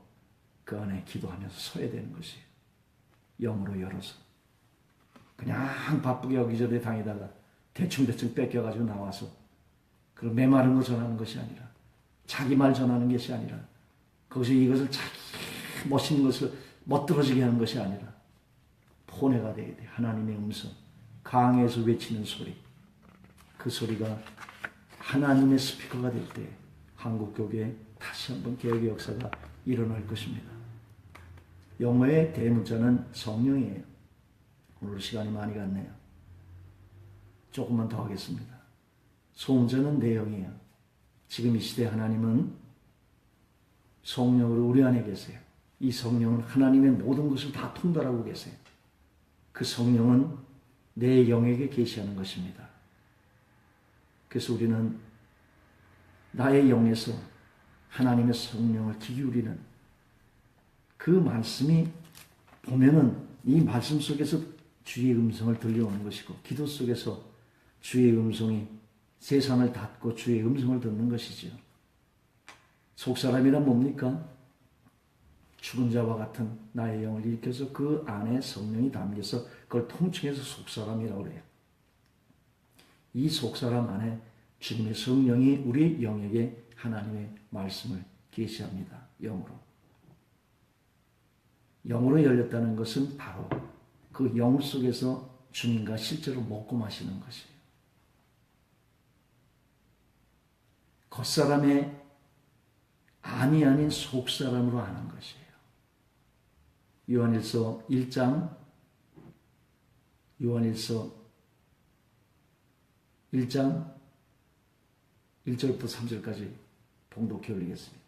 Speaker 1: 그 안에 기도하면서 서야 되는 것이에요. 영으로 열어서. 그냥 바쁘게 여기저기 다니다가 대충 뺏겨가지고 나와서 그런 메마른 거 전하는 것이 아니라, 자기 말 전하는 것이 아니라, 거기서 이것을 자기 멋있는 것을 멋들어지게 하는 것이 아니라 포내가 되어야 돼. 하나님의 음성, 강에서 외치는 소리, 그 소리가 하나님의 스피커가 될 때 한국교회에 다시 한번 개혁의 역사가 일어날 것입니다. 영어의 대문자는 성령이에요. 오늘 시간이 많이 갔네요. 조금만 더 하겠습니다. 소문자는 내용이에요. 지금 이 시대 하나님은 성령으로 우리 안에 계세요. 이 성령은 하나님의 모든 것을 다 통달하고 계세요. 그 성령은 내 영에게 계시하는 것입니다. 그래서 우리는 나의 영에서 하나님의 성령을 귀 기울이는 그 말씀이 보면은 이 말씀 속에서 주의 음성을 들려오는 것이고, 기도 속에서 주의 음성이 세상을 닫고 주의 음성을 듣는 것이지요. 속사람이란 뭡니까? 죽은 자와 같은 나의 영을 일으켜서 그 안에 성령이 담겨서 그걸 통칭해서 속사람이라고 그래요. 이 속사람 안에 주님의 성령이 우리 영에게 하나님의 말씀을 계시합니다. 영으로. 영으로 열렸다는 것은 바로 그 영 속에서 주님과 실제로 먹고 마시는 것이에요. 겉사람의 안이 아닌 속사람으로 아는 것이에요. 요한일서 1장 1절부터 3절까지 봉독해 올리겠습니다.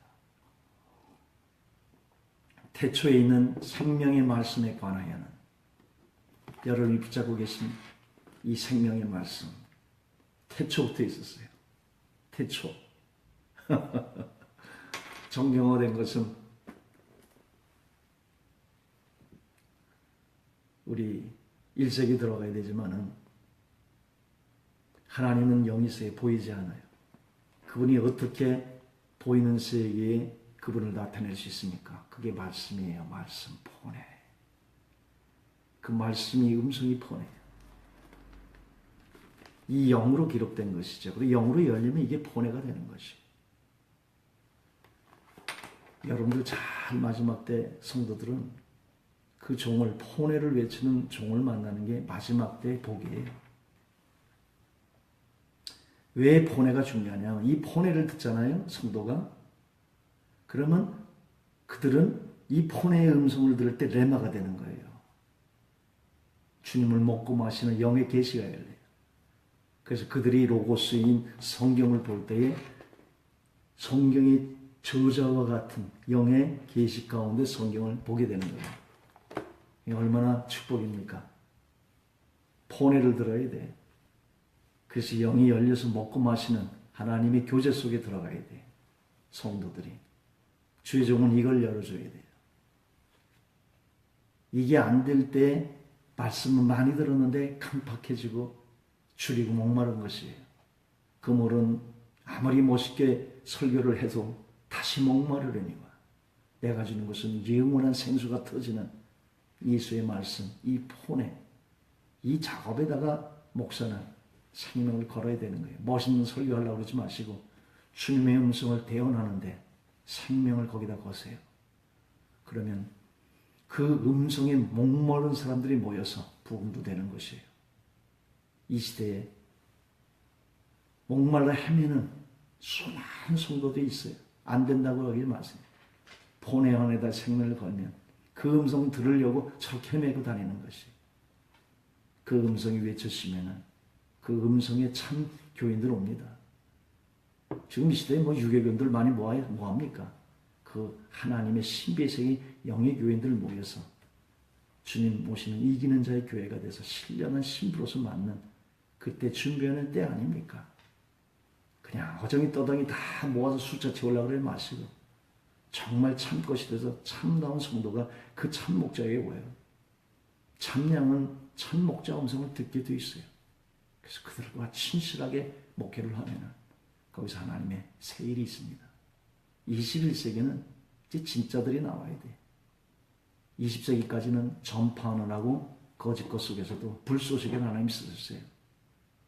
Speaker 1: 태초에 있는 생명의 말씀에 관하여는, 여러분이 붙잡고 계신 이 생명의 말씀, 태초부터 있었어요. 태초. 정경화된 것은 우리 1세기 들어가야 되지만은 하나님은 영이세에 보이지 않아요. 그분이 어떻게 보이는 세계에 그분을 나타낼 수 있습니까? 그게 말씀이에요. 말씀, 포내. 그 말씀이 음성이 포내요. 이 영으로 기록된 것이죠. 그리고 영으로 열리면 이게 포내가 되는 것이에요. 여러분들 잘 마지막 때 성도들은 그 종을, 포내를 외치는 종을 만나는 게 마지막 때의 복이에요. 왜 포내가 중요하냐면, 이 포내를 듣잖아요, 성도가. 그러면 그들은 이 포내의 음성을 들을 때 레마가 되는 거예요. 주님을 먹고 마시는 영의 계시가 열려요. 그래서 그들이 로고스인 성경을 볼 때에 성경의 저자와 같은 영의 계시 가운데 성경을 보게 되는 거예요. 이게 얼마나 축복입니까? 포내를 들어야 돼. 그래서 영이 열려서 먹고 마시는 하나님의 교제 속에 들어가야 돼. 성도들이. 주의 종은 이걸 열어줘야 돼요. 이게 안 될 때 말씀은 많이 들었는데 깜빡해지고 줄이고 목마른 것이에요. 그물은 아무리 멋있게 설교를 해도 다시 목마르려니와, 내가 주는 것은 영원한 생수가 터지는 예수의 말씀, 이 포내, 이 작업에다가 목사는 생명을 걸어야 되는 거예요. 멋있는 설교하려고 그러지 마시고 주님의 음성을 대언하는데 생명을 거기다 거세요. 그러면 그 음성에 목마른 사람들이 모여서 부흥도 되는 것이에요. 이 시대에 목말라 헤매는 수많은 성도도 있어요. 안 된다고 하지 마세요. 폰에 안에다 생명을 걸면 그 음성 들으려고 저렇게 헤매고 다니는 것이. 그 음성이 외쳐지면은 그 음성에 참 교인들 옵니다. 지금 이 시대에 유괴견들 많이 뭐합니까? 그 하나님의 신비의 영의 교인들 모여서 주님 모시는 이기는 자의 교회가 돼서 신령한 신부로서 맞는 그때 준비하는 때 아닙니까? 그냥 어정이 떠덩이 다 모아서 숫자 채우려고 그러지 마시고 정말 참것이 돼서 참다운 성도가 그 참목자에게 오요. 참양은 참목자 음성을 듣게 돼 있어요. 그래서 그들과 친실하게 목회를 하면 거기서 하나님의 새 일이 있습니다. 21세기는 이제 진짜들이 나와야 돼. 20세기까지는 전파하느라고 거짓 것 속에서도 불쏘시개 하나님이 쓰셨어요.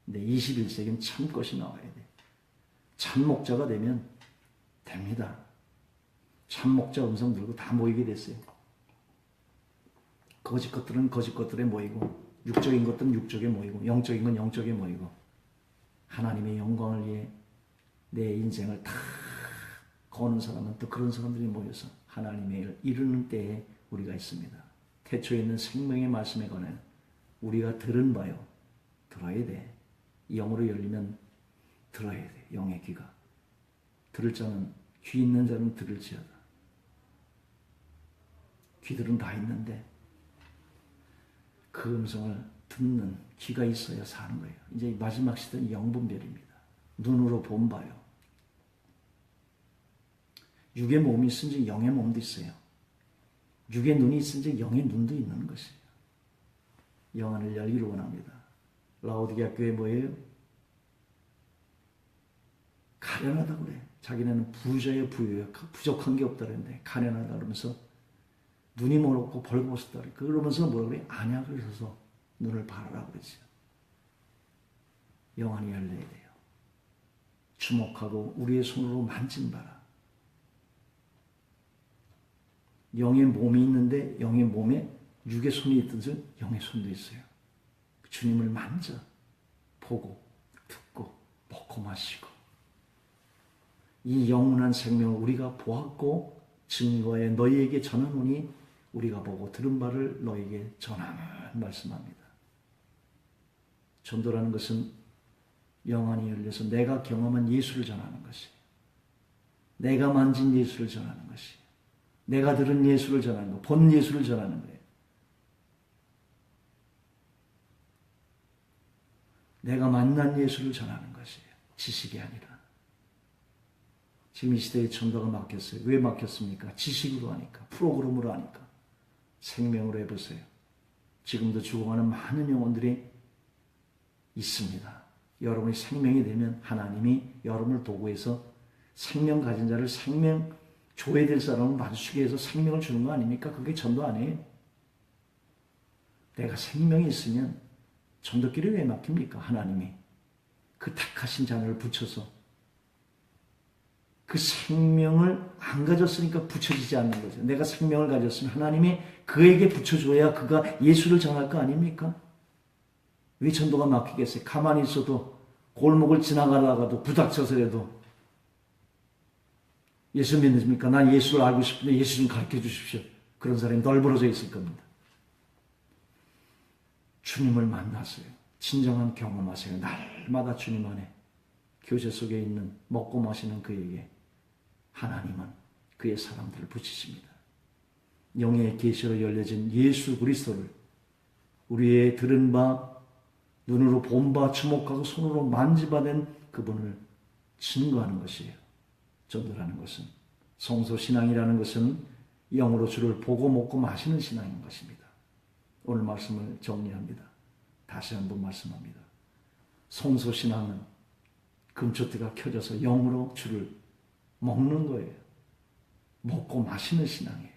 Speaker 1: 근데 21세기는 참 것이 나와야 돼. 참 목자가 되면 됩니다. 참 목자 음성 들고 다 모이게 됐어요. 거짓 것들은 거짓 것들에 모이고 육적인 것들은 육적에 모이고 영적인 건 영적에 모이고 하나님의 영광을 위해 내 인생을 다 거는 사람은 또 그런 사람들이 모여서 하나님의 일을 이루는 때에 우리가 있습니다. 태초에 있는 생명의 말씀에 관해 우리가 들은 바요. 들어야 돼. 영으로 열리면 들어야 돼. 영의 귀가. 들을 자는 귀 있는 자는 들을지어다. 귀들은 다 있는데 그 음성을 듣는 귀가 있어야 사는 거예요. 이제 마지막 시대는 영분별입니다. 눈으로 본 바요. 육의 몸이 있은지 영의 몸도 있어요. 육의 눈이 있은지 영의 눈도 있는 것이에요. 영안을 열기를 원합니다. 라오디게아 교회 뭐예요? 가련하다고 그래. 자기네는 부자예요, 부유예요. 부족한 게 없다 그랬는데 가련하다 그러면서 눈이 멀었고 벌거벗었다 그래. 그러면서 뭐라 그래? 안약을 써서 눈을 바르라고 그랬어요. 영안이 열려야 돼요. 주목하고 우리의 손으로 만진바라. 영의 몸이 있는데 영의 몸에 육의 손이 있듯이 영의 손도 있어요. 주님을 만져 보고 듣고 먹고 마시고 이 영원한 생명을 우리가 보았고 증거에 너희에게 전하노니 우리가 보고 들은 바를 너희에게 전하는 말씀합니다. 전도라는 것은 영안이 열려서 내가 경험한 예수를 전하는 것이에요. 내가 만진 예수를 전하는 것이에요. 내가 들은 예수를 전하는 거, 본 예수를 전하는 거예요. 내가 만난 예수를 전하는 것이에요. 지식이 아니라. 지금 이 시대에 전도가 막혔어요. 왜 막혔습니까? 지식으로 하니까, 프로그램으로 하니까. 생명으로 해보세요. 지금도 죽어가는 많은 영혼들이 있습니다. 여러분이 생명이 되면 하나님이 여러분을 도구해서 생명 가진 자를 생명 줘야 될 사람을 마주치게 해서 생명을 주는 거 아닙니까? 그게 전도 아니에요. 내가 생명이 있으면 전도길이 왜 막힙니까? 하나님이 그 택하신 자를 붙여서 그 생명을 안 가졌으니까 붙여지지 않는 거죠. 내가 생명을 가졌으면 하나님이 그에게 붙여줘야 그가 예수를 전할 거 아닙니까? 왜 전도가 막히겠어요? 가만히 있어도 골목을 지나가다가도 부닥쳐서라도 예수 믿습니까? 난 예수를 알고 싶은데 예수 좀 가르쳐 주십시오. 그런 사람이 널브러져 있을 겁니다. 주님을 만나세요. 진정한 경험하세요. 날마다 주님 안에 교제 속에 있는 먹고 마시는 그에게 하나님은 그의 사람들을 붙이십니다. 영의 계시로 열려진 예수 그리스도를 우리의 들은 바, 눈으로 본 바, 주목하고 손으로 만지바된 그분을 증거하는 것이에요. 전도라는 것은, 성소신앙이라는 것은 영으로 주를 보고 먹고 마시는 신앙인 것입니다. 오늘 말씀을 정리합니다. 다시 한번 말씀합니다. 성소신앙은 금초대가 켜져서 영으로 주를 먹는 거예요. 먹고 마시는 신앙이에요.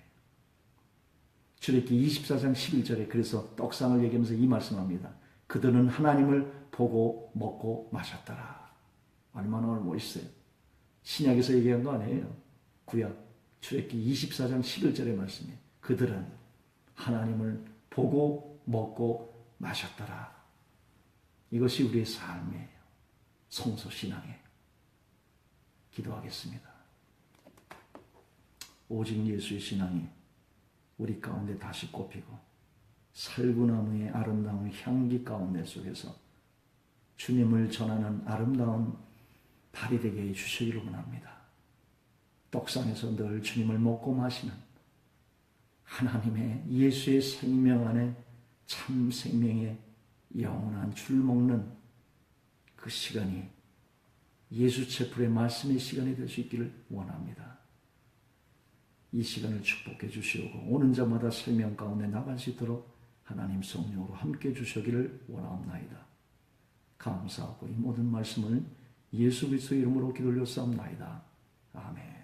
Speaker 1: 출애굽기 24장 11절에 그래서 떡상을 얘기하면서 이 말씀합니다. 그들은 하나님을 보고 먹고 마셨더라. 얼마나 멋있어요. 신약에서 얘기한 거 아니에요. 구약 출애굽기 24장 11절의 말씀이에요. 그들은 하나님을 보고 먹고 마셨더라. 이것이 우리의 삶이에요. 성소신앙이에요. 기도하겠습니다. 오직 예수의 신앙이 우리 가운데 다시 꼽히고 살구나무의 아름다운 향기 가운데 속에서 주님을 전하는 아름다운 발이 되게 해주시기를 원합니다. 떡상에서 늘 주님을 먹고 마시는 하나님의 예수의 생명 안에 참 생명의 영원한 줄 먹는 그 시간이 예수 채플의 말씀의 시간이 될 수 있기를 원합니다. 이 시간을 축복해 주시오고 오는 자마다 생명 가운데 나갈 수 있도록 하나님 성령으로 함께 주시기를 원하옵나이다. 감사하고 이 모든 말씀을 예수 그리스도의 이름으로 기도 올렸사옵나이다. 아멘.